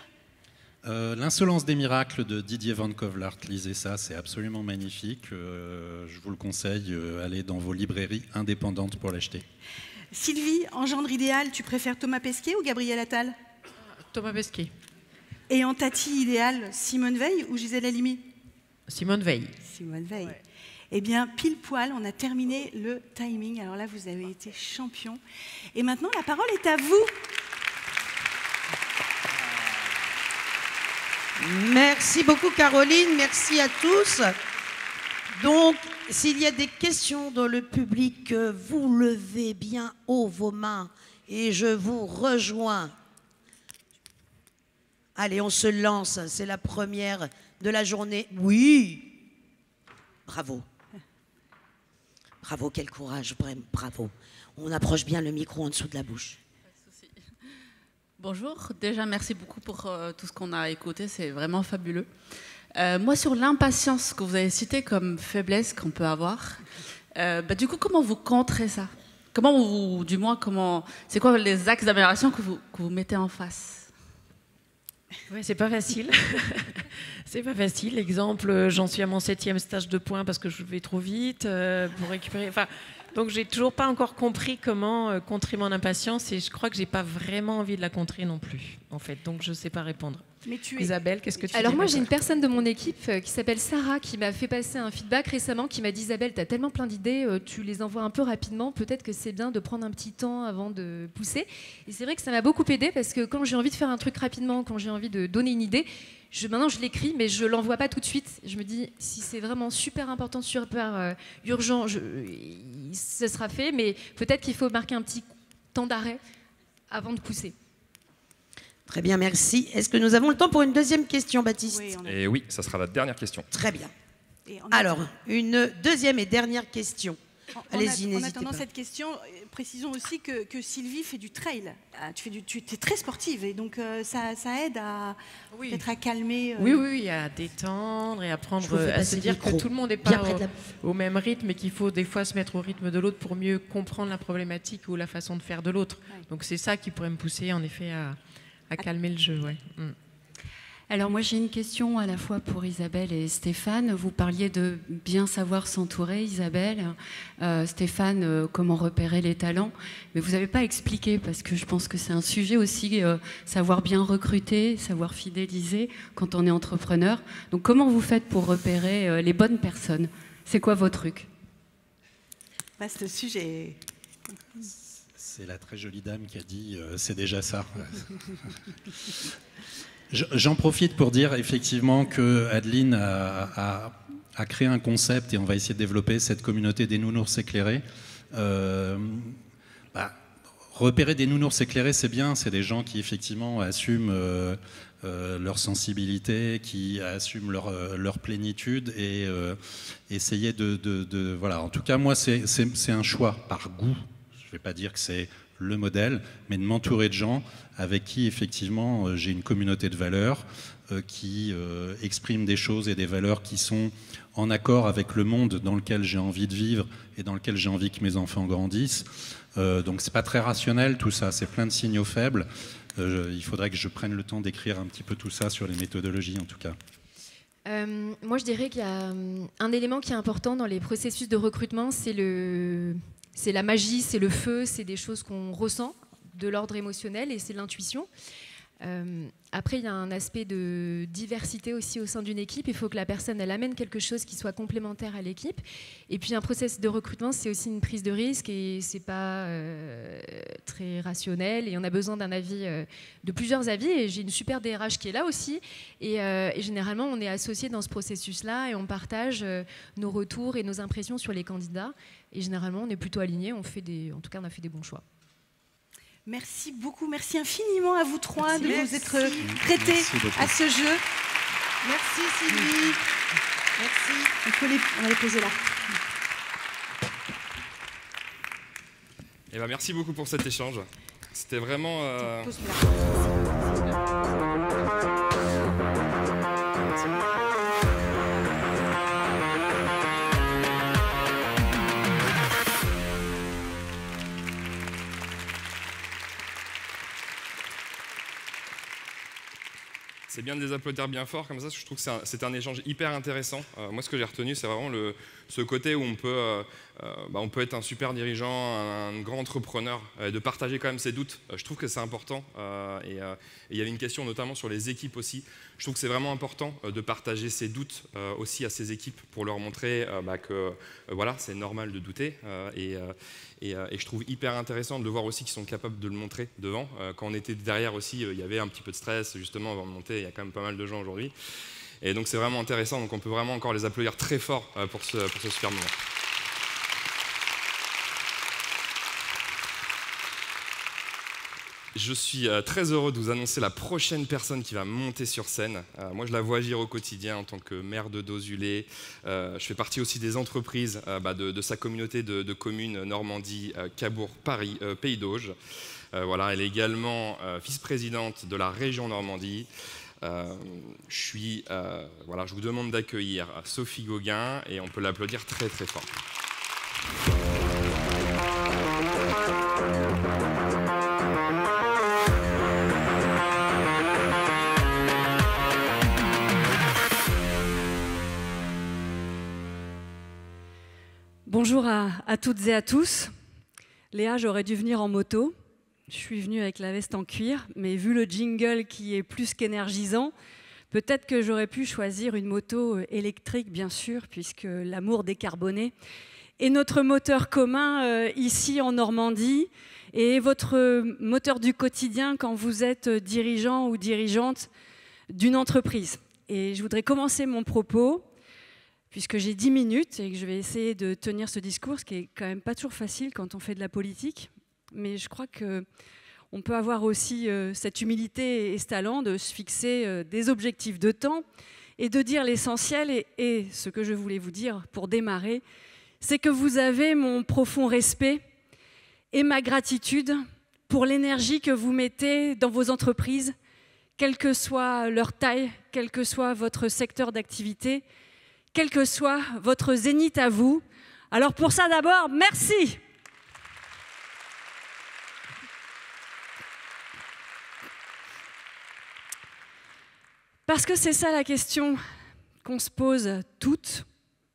L'Insolence des miracles de Didier Van Kovlart, lisez ça, c'est absolument magnifique. Je vous le conseille, allez dans vos librairies indépendantes pour l'acheter. Sylvie, en gendre idéal, tu préfères Thomas Pesquet ou Gabriel Attal? Thomas Pesquet. Et en tati idéal, Simone Veil ou Gisèle Halimi? Simone Veil. Simone Veil. Ouais. Eh bien, pile poil, on a terminé le timing. Alors là, vous avez été champion. Et maintenant, la parole est à vous. Merci beaucoup Caroline, merci à tous. Donc, s'il y a des questions dans le public, vous levez bien haut vos mains et je vous rejoins. Allez, on se lance, c'est la première de la journée. Oui, bravo. Bravo, quel courage, bravo. On approche bien le micro en dessous de la bouche. Bonjour, déjà merci beaucoup pour tout ce qu'on a écouté, c'est vraiment fabuleux. Moi sur l'impatience que vous avez cité comme faiblesse qu'on peut avoir, du coup comment vous contrez ça? C'est quoi les axes d'amélioration que vous mettez en face? Ouais, c'est pas facile. C'est pas facile. Exemple, j'en suis à mon 7e stage de points parce que je vais trop vite pour récupérer. Enfin, donc j'ai toujours pas encore compris comment contrer mon impatience et je crois que j'ai pas vraiment envie de la contrer non plus, en fait. Donc je sais pas répondre. Mais Isabelle, qu'est-ce que tu dis? Alors moi j'ai une personne de mon équipe qui s'appelle Sarah qui m'a fait passer un feedback récemment qui m'a dit Isabelle, tu as tellement plein d'idées, tu les envoies un peu rapidement, peut-être que c'est bien de prendre un petit temps avant de pousser. Et c'est vrai que ça m'a beaucoup aidé parce que quand j'ai envie de faire un truc rapidement, quand j'ai envie de donner une idée, maintenant je l'écris mais je l'envoie pas tout de suite. Je me dis si c'est vraiment super important, super urgent, ce sera fait, mais peut-être qu'il faut marquer un petit temps d'arrêt avant de pousser. Très bien, merci. Est-ce que nous avons le temps pour une deuxième question, Baptiste? Et oui, ça sera la dernière question. Très bien. Alors, une deuxième et dernière question. Allez-y, n'hésitez pas. En attendant cette question, précisons aussi que Sylvie fait du trail. Tu es très sportive et donc ça aide à peut-être à calmer. Oui, à détendre et à se dire que tout le monde n'est pas au même rythme et qu'il faut des fois se mettre au rythme de l'autre pour mieux comprendre la problématique ou la façon de faire de l'autre. Ouais. Donc c'est ça qui pourrait me pousser en effet à calmer le jeu. Ouais. Alors moi j'ai une question à la fois pour Isabelle et Stéphane. Vous parliez de bien savoir s'entourer, Isabelle. Stéphane, comment repérer les talents. Mais vous n'avez pas expliqué, parce que je pense que c'est un sujet aussi, savoir bien recruter, savoir fidéliser quand on est entrepreneur. Donc comment vous faites pour repérer les bonnes personnes? C'est quoi vos trucs? Vaste sujet. C'est la très jolie dame qui a dit c'est déjà ça. J'en profite pour dire effectivement que Adeline a créé un concept et on va essayer de développer cette communauté des nounours éclairés. repérer des nounours éclairés, c'est bien. C'est des gens qui effectivement assument leur sensibilité, qui assument leur plénitude et essayer de voilà. En tout cas, moi, c'est un choix par goût. Je ne vais pas dire que c'est le modèle, mais de m'entourer de gens avec qui effectivement j'ai une communauté de valeurs qui expriment des choses et des valeurs qui sont en accord avec le monde dans lequel j'ai envie de vivre et dans lequel j'ai envie que mes enfants grandissent. Donc c'est pas très rationnel tout ça, c'est plein de signaux faibles. Il faudrait que je prenne le temps d'écrire un petit peu tout ça sur les méthodologies en tout cas. Moi je dirais qu'il y a un élément qui est important dans les processus de recrutement, c'est la magie, c'est le feu, c'est des choses qu'on ressent de l'ordre émotionnel et c'est l'intuition. Après, il y a un aspect de diversité aussi au sein d'une équipe. Il faut que la personne elle amène quelque chose qui soit complémentaire à l'équipe. Et puis un processus de recrutement, c'est aussi une prise de risque et c'est pas très rationnel. Et on a besoin d'un avis, de plusieurs avis. Et j'ai une super DRH qui est là aussi. Et généralement, on est associés dans ce processus-là et on partage nos retours et nos impressions sur les candidats. Et généralement, on est plutôt alignés. En tout cas, on a fait des bons choix. Merci beaucoup, merci infiniment à vous trois de vous être prêtés à ce jeu. Merci Sylvie. Merci. On va les poser là. Eh ben, merci beaucoup pour cet échange. C'était vraiment... C'est bien de les applaudir bien fort comme ça, je trouve que c'est un échange hyper intéressant. Moi, ce que j'ai retenu, c'est vraiment ce côté où on peut être un super dirigeant, un grand entrepreneur, de partager quand même ses doutes. Je trouve que c'est important. Et il y avait une question notamment sur les équipes aussi. Je trouve que c'est vraiment important de partager ses doutes aussi à ses équipes pour leur montrer que voilà, c'est normal de douter. Et je trouve hyper intéressant de voir aussi qu'ils sont capables de le montrer devant. Quand on était derrière aussi, il y avait un petit peu de stress justement avant de monter. Il y a quand même pas mal de gens aujourd'hui. Et donc c'est vraiment intéressant. Donc on peut vraiment encore les applaudir très fort pour ce super moment. Je suis très heureux de vous annoncer la prochaine personne qui va monter sur scène. Moi, je la vois agir au quotidien en tant que maire de Dozulé. Je fais partie aussi des entreprises de sa communauté de communes Normandie, Cabourg, Paris, Pays d'Auge. Voilà, elle est également vice-présidente de la région Normandie. Je vous demande d'accueillir Sophie Gauguin et on peut l'applaudir très très fort. Bonjour à toutes et à tous. Léa, j'aurais dû venir en moto. Je suis venue avec la veste en cuir, mais vu le jingle qui est plus qu'énergisant, peut-être que j'aurais pu choisir une moto électrique, bien sûr, puisque l'amour décarboné est notre moteur commun ici en Normandie et votre moteur du quotidien quand vous êtes dirigeant ou dirigeante d'une entreprise. Et je voudrais commencer mon propos puisque j'ai 10 minutes et que je vais essayer de tenir ce discours, ce qui est quand même pas toujours facile quand on fait de la politique. Mais je crois qu'on peut avoir aussi cette humilité et ce talent de se fixer des objectifs de temps et de dire l'essentiel. Et ce que je voulais vous dire pour démarrer, c'est que vous avez mon profond respect et ma gratitude pour l'énergie que vous mettez dans vos entreprises, quelle que soit leur taille, quel que soit votre secteur d'activité, quel que soit votre zénith à vous. Alors pour ça d'abord, merci. Parce que c'est ça la question qu'on se pose toutes,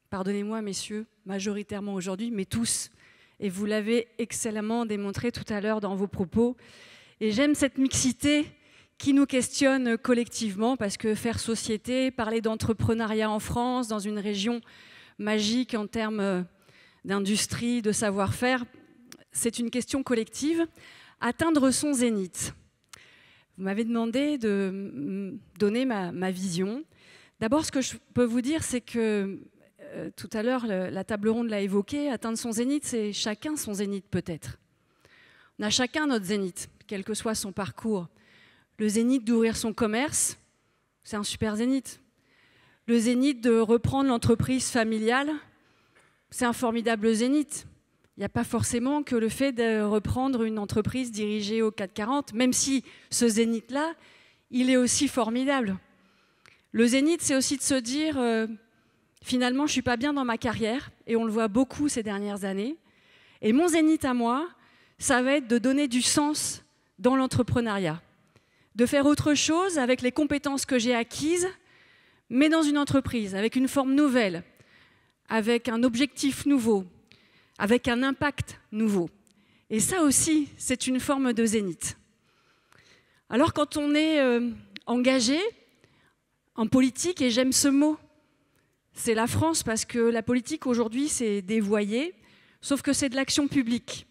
pardonnez-moi messieurs, majoritairement aujourd'hui, mais tous. Et vous l'avez excellemment démontré tout à l'heure dans vos propos. Et j'aime cette mixité qui nous questionne collectivement, parce que faire société, parler d'entrepreneuriat en France, dans une région magique en termes d'industrie, de savoir-faire, c'est une question collective. Atteindre son zénith. Vous m'avez demandé de donner ma vision. D'abord, ce que je peux vous dire, c'est que tout à l'heure, la table ronde l'a évoqué, atteindre son zénith, c'est chacun son zénith peut-être. On a chacun notre zénith, quel que soit son parcours. Le zénith d'ouvrir son commerce, c'est un super zénith. Le zénith de reprendre l'entreprise familiale, c'est un formidable zénith. Il n'y a pas forcément que le fait de reprendre une entreprise dirigée au 440, même si ce zénith-là, il est aussi formidable. Le zénith, c'est aussi de se dire, finalement, je ne suis pas bien dans ma carrière, et on le voit beaucoup ces dernières années. Et mon zénith à moi, ça va être de donner du sens dans l'entrepreneuriat, de faire autre chose avec les compétences que j'ai acquises, mais dans une entreprise, avec une forme nouvelle, avec un objectif nouveau, avec un impact nouveau. Et ça aussi, c'est une forme de zénith. Alors quand on est engagé en politique, et j'aime ce mot, c'est la France, parce que la politique aujourd'hui, c'est dévoyé, sauf que c'est de l'action publique.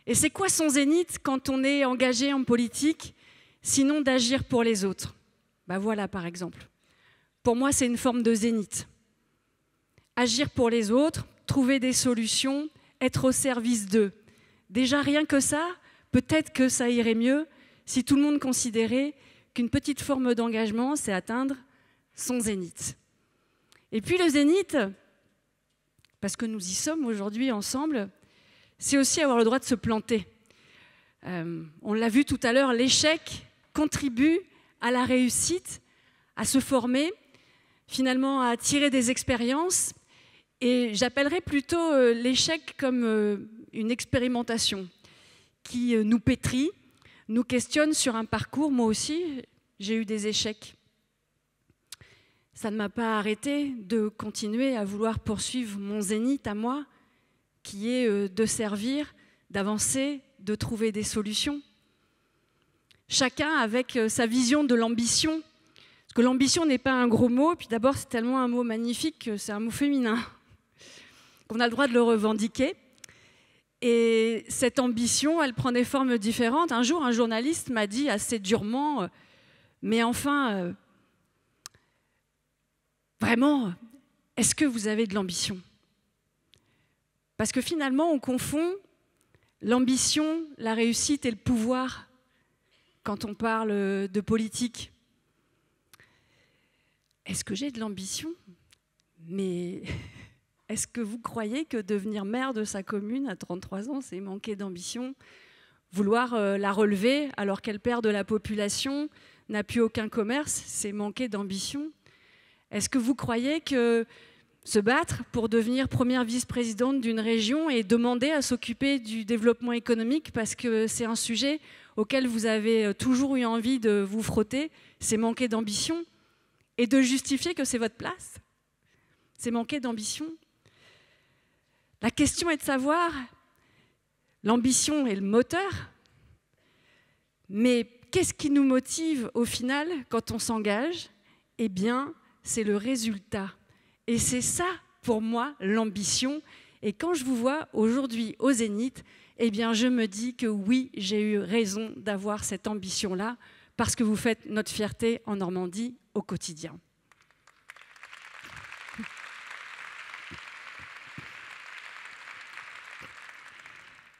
Et c'est quoi son zénith quand on est engagé en politique, sinon d'agir pour les autres? Ben voilà, par exemple. Pour moi, c'est une forme de zénith. Agir pour les autres, trouver des solutions, être au service d'eux. Déjà, rien que ça, peut-être que ça irait mieux si tout le monde considérait qu'une petite forme d'engagement, c'est atteindre son zénith. Et puis le zénith, parce que nous y sommes aujourd'hui ensemble, c'est aussi avoir le droit de se planter. On l'a vu tout à l'heure, l'échec contribue à la réussite, à se former, finalement à tirer des expériences. Et j'appellerais plutôt l'échec comme une expérimentation qui nous pétrit, nous questionne sur un parcours. Moi aussi, j'ai eu des échecs. Ça ne m'a pas arrêté de continuer à vouloir poursuivre mon zénith à moi, qui est de servir, d'avancer, de trouver des solutions. Chacun avec sa vision de l'ambition. Parce que l'ambition n'est pas un gros mot, puis d'abord c'est tellement un mot magnifique que c'est un mot féminin, qu'on a le droit de le revendiquer. Et cette ambition, elle prend des formes différentes. Un jour, un journaliste m'a dit assez durement, mais enfin, vraiment, est-ce que vous avez de l'ambition? Parce que finalement, on confond l'ambition, la réussite et le pouvoir quand on parle de politique. Est-ce que j'ai de l'ambition? Mais est-ce que vous croyez que devenir maire de sa commune à 33 ans, c'est manquer d'ambition? Vouloir la relever alors qu'elle perd de la population, n'a plus aucun commerce, c'est manquer d'ambition? Est-ce que vous croyez que se battre pour devenir première vice-présidente d'une région et demander à s'occuper du développement économique parce que c'est un sujet auquel vous avez toujours eu envie de vous frotter, c'est manquer d'ambition? Et de justifier que c'est votre place, c'est manquer d'ambition? La question est de savoir, l'ambition est le moteur, mais qu'est-ce qui nous motive au final quand on s'engage? Eh bien, c'est le résultat. Et c'est ça, pour moi, l'ambition. Et quand je vous vois aujourd'hui au Zénith, eh bien, je me dis que oui, j'ai eu raison d'avoir cette ambition-là, parce que vous faites notre fierté en Normandie au quotidien.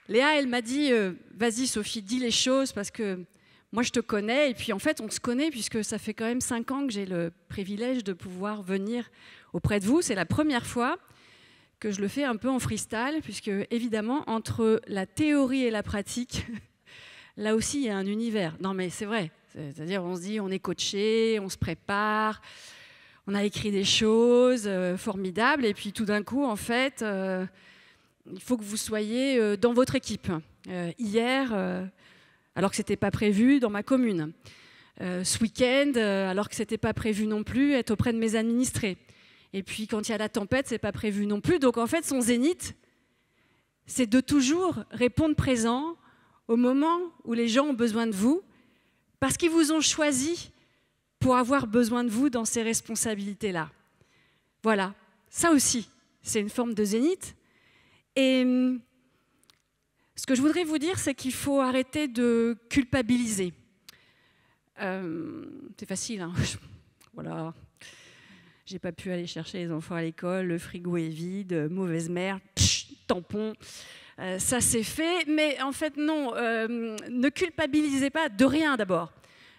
Léa, elle m'a dit, vas-y Sophie, dis les choses, parce que moi je te connais, et puis en fait on se connaît, puisque ça fait quand même 5 ans que j'ai le privilège de pouvoir venir auprès de vous. C'est la première fois que je le fais un peu en freestyle, puisque évidemment, entre la théorie et la pratique, là aussi il y a un univers. Non mais c'est vrai, c'est-à-dire on se dit, on est coaché, on se prépare, on a écrit des choses formidables, et puis tout d'un coup, en fait, il faut que vous soyez dans votre équipe. Hier, alors que ce n'était pas prévu, dans ma commune. Ce week-end, alors que ce n'était pas prévu non plus, être auprès de mes administrés. Et puis quand il y a la tempête, ce n'est pas prévu non plus. Donc en fait, son zénith, c'est de toujours répondre présent au moment où les gens ont besoin de vous, parce qu'ils vous ont choisi pour avoir besoin de vous dans ces responsabilités-là. Voilà, ça aussi, c'est une forme de zénith. Et ce que je voudrais vous dire, c'est qu'il faut arrêter de culpabiliser. C'est facile, hein. Voilà. J'ai pas pu aller chercher les enfants à l'école, le frigo est vide, mauvaise mère, tampon. Ça c'est fait, mais en fait non, ne culpabilisez pas de rien d'abord.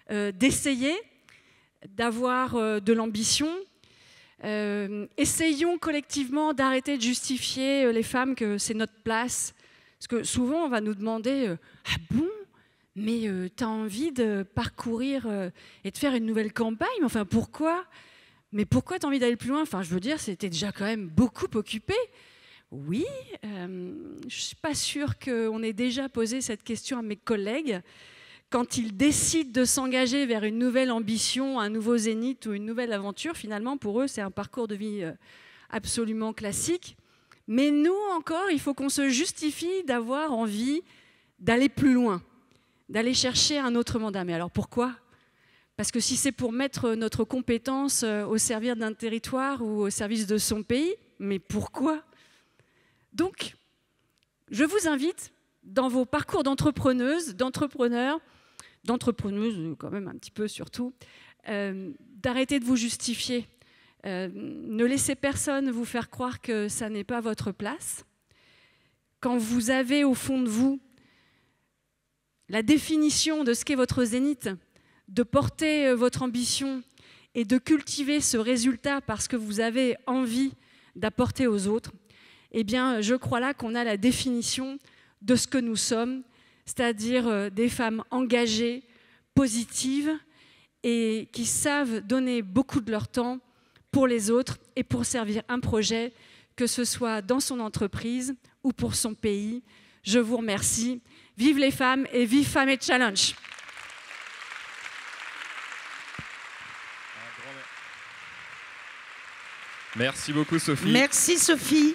D'essayer, d'avoir de l'ambition. Essayons collectivement d'arrêter de justifier les femmes que c'est notre place. Parce que souvent on va nous demander « Ah bon ? Mais tu as envie de parcourir et de faire une nouvelle campagne ? Enfin pourquoi ? Mais pourquoi tu as envie d'aller plus loin ? Enfin je veux dire, c'était déjà quand même beaucoup occupé. » Oui, je ne suis pas sûre qu'on ait déjà posé cette question à mes collègues. Quand ils décident de s'engager vers une nouvelle ambition, un nouveau zénith ou une nouvelle aventure, finalement, pour eux, c'est un parcours de vie absolument classique. Mais nous, encore, il faut qu'on se justifie d'avoir envie d'aller plus loin, d'aller chercher un autre mandat. Mais alors pourquoi ? Parce que si c'est pour mettre notre compétence au service d'un territoire ou au service de son pays, mais pourquoi ? Donc, je vous invite, dans vos parcours d'entrepreneuses, d'entrepreneurs quand même un petit peu surtout, d'arrêter de vous justifier. Ne laissez personne vous faire croire que ça n'est pas votre place. Quand vous avez au fond de vous la définition de ce qu'est votre zénith, de porter votre ambition et de cultiver ce résultat parce que vous avez envie d'apporter aux autres, eh bien, je crois là qu'on a la définition de ce que nous sommes, c'est-à-dire des femmes engagées, positives et qui savent donner beaucoup de leur temps pour les autres et pour servir un projet, que ce soit dans son entreprise ou pour son pays. Je vous remercie. Vive les femmes et vive Femmes et Challenge. Merci beaucoup Sophie. Merci Sophie.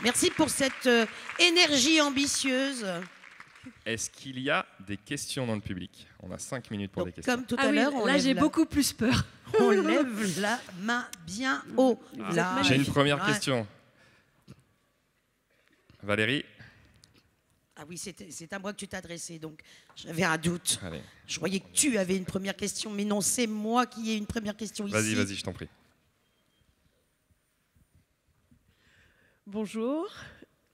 Merci pour cette énergie ambitieuse. Est-ce qu'il y a des questions dans le public ? On a 5 minutes pour des questions. Comme tout à l'heure, là j'ai beaucoup plus peur. On lève la main bien haut. Là. J'ai une première question. Valérie ? Ah oui, c'est à moi que tu t'adressais, donc j'avais un doute. Allez. Je croyais que tu avais une première question, mais non, c'est moi qui ai une première question ici. Vas-y, je t'en prie. Bonjour,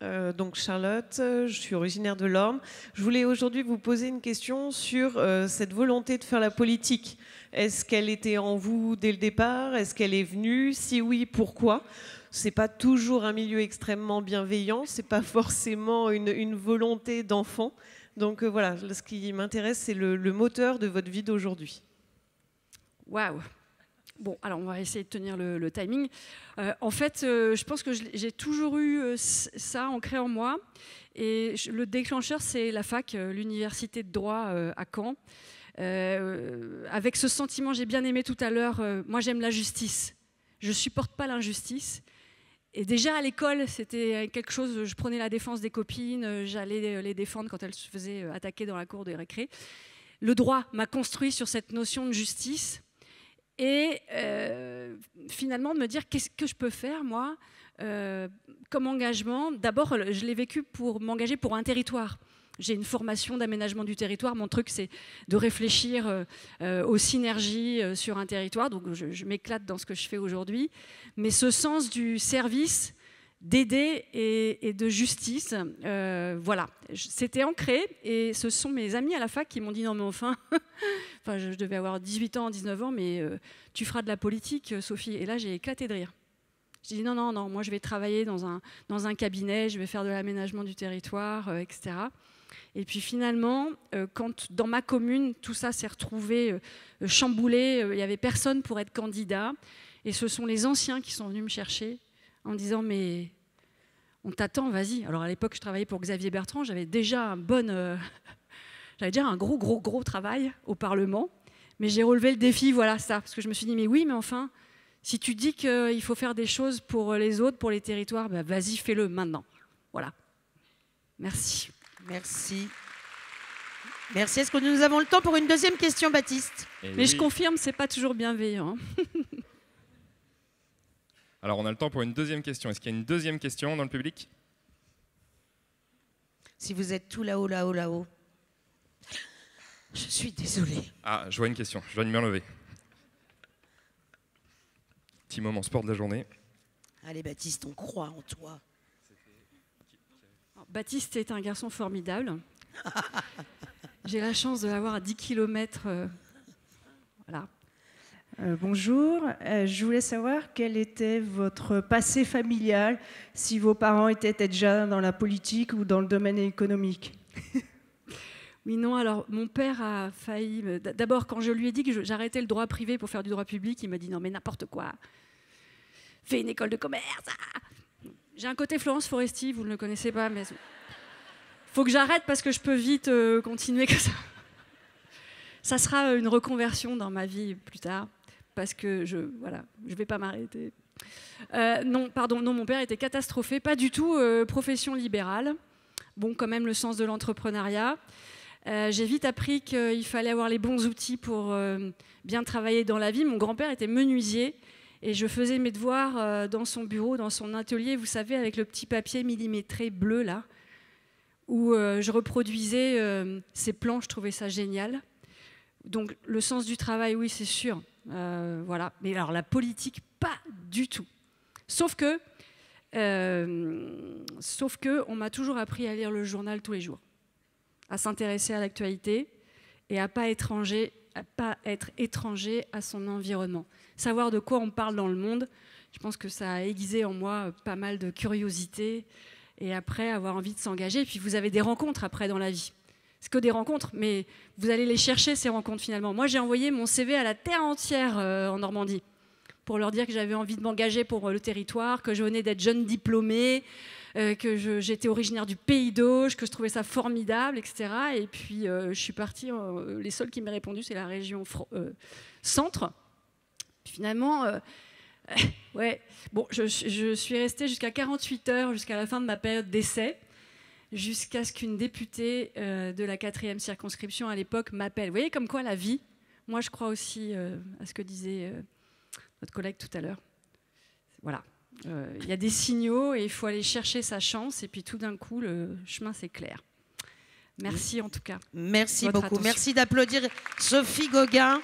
donc Charlotte, je suis originaire de l'Orne. Je voulais aujourd'hui vous poser une question sur cette volonté de faire la politique. Est-ce qu'elle était en vous dès le départ ? Est-ce qu'elle est venue ? Si oui, pourquoi ? C'est pas toujours un milieu extrêmement bienveillant, c'est pas forcément une volonté d'enfant. Donc voilà, ce qui m'intéresse, c'est le moteur de votre vie d'aujourd'hui. Waouh! Bon, alors on va essayer de tenir le timing. En fait, je pense que j'ai toujours eu ça ancré en moi. Et le déclencheur, c'est la fac, l'université de droit à Caen. Avec ce sentiment, j'ai bien aimé tout à l'heure, moi j'aime la justice. Je ne supporte pas l'injustice. Et déjà à l'école, c'était quelque chose, je prenais la défense des copines, j'allais les défendre quand elles se faisaient attaquer dans la cour de récré. Le droit m'a construit sur cette notion de justice. Et finalement, de me dire qu'est-ce que je peux faire, moi, comme engagement. D'abord, je l'ai vécu pour m'engager pour un territoire. J'ai une formation d'aménagement du territoire. Mon truc, c'est de réfléchir aux synergies sur un territoire. Donc, je m'éclate dans ce que je fais aujourd'hui. Mais ce sens du service, d'aider et de justice, voilà. C'était ancré. Et ce sont mes amis à la fac qui m'ont dit « Non, mais enfin, je devais avoir 18 ans, 19 ans, mais tu feras de la politique, Sophie. » Et là, j'ai éclaté de rire. J'ai dit « Non, moi, je vais travailler dans un cabinet, je vais faire de l'aménagement du territoire, etc. » Et puis finalement, quand dans ma commune, tout ça s'est retrouvé chamboulé, il n'y avait personne pour être candidat. Et ce sont les anciens qui sont venus me chercher en disant « Mais on t'attend, vas-y. » Alors à l'époque, je travaillais pour Xavier Bertrand, j'avais déjà un gros travail au Parlement. Mais j'ai relevé le défi, voilà ça. Parce que je me suis dit « Mais oui, mais enfin, si tu dis qu'il faut faire des choses pour les autres, pour les territoires, bah, vas-y, fais-le maintenant. » Voilà. Merci. Merci. Merci. Est-ce que nous avons le temps pour une deuxième question, Baptiste ? Mais oui. Je confirme, c'est pas toujours bienveillant. Alors, on a le temps pour une deuxième question. Est-ce qu'il y a une deuxième question dans le public ? Si vous êtes tout là-haut. Je suis désolée. Ah, je vois une question. Je dois me lever. Petit moment sport de la journée. Allez, Baptiste, on croit en toi. Baptiste est un garçon formidable. J'ai la chance de l'avoir à 10 km. Voilà. Bonjour, je voulais savoir quel était votre passé familial, si vos parents étaient déjà dans la politique ou dans le domaine économique. Oui, non, alors mon père a failli... D'abord, quand je lui ai dit que j'arrêtais le droit privé pour faire du droit public, il m'a dit non mais n'importe quoi, fais une école de commerce. J'ai un côté Florence Foresti, vous ne le connaissez pas, mais faut que j'arrête parce que je peux vite continuer comme ça. Ça sera une reconversion dans ma vie plus tard. Parce que je vais pas m'arrêter. Non, mon père était catastrophé, pas du tout profession libérale. Bon, quand même le sens de l'entrepreneuriat. J'ai vite appris qu'il fallait avoir les bons outils pour bien travailler dans la vie. Mon grand-père était menuisier et je faisais mes devoirs dans son bureau, dans son atelier, vous savez, avec le petit papier millimétré bleu là, où je reproduisais ses plans. Je trouvais ça génial. Donc le sens du travail, oui, c'est sûr. Voilà. Mais alors la politique, pas du tout. Sauf que on m'a toujours appris à lire le journal tous les jours, à s'intéresser à l'actualité et à pas être étranger à son environnement. Savoir de quoi on parle dans le monde, je pense que ça a aiguisé en moi pas mal de curiosité et après avoir envie de s'engager. Et puis vous avez des rencontres après dans la vie. C'est que des rencontres, mais vous allez les chercher, ces rencontres, finalement. Moi, j'ai envoyé mon CV à la terre entière en Normandie pour leur dire que j'avais envie de m'engager pour le territoire, que je venais d'être jeune diplômée, que j'étais originaire du Pays d'Auge, que je trouvais ça formidable, etc. Et puis, je suis partie, les seuls qui m'ont répondu, c'est la région centre. Puis, finalement, ouais, bon, je suis restée jusqu'à 48 heures, jusqu'à la fin de ma période d'essai, jusqu'à ce qu'une députée de la 4e circonscription à l'époque m'appelle. Vous voyez comme quoi la vie, moi je crois aussi à ce que disait notre collègue tout à l'heure. Voilà, il y a des signaux et il faut aller chercher sa chance et puis tout d'un coup le chemin s'éclaire. Merci en tout cas. Merci Votre beaucoup. attention. Merci d'applaudir Sophie Gauguin.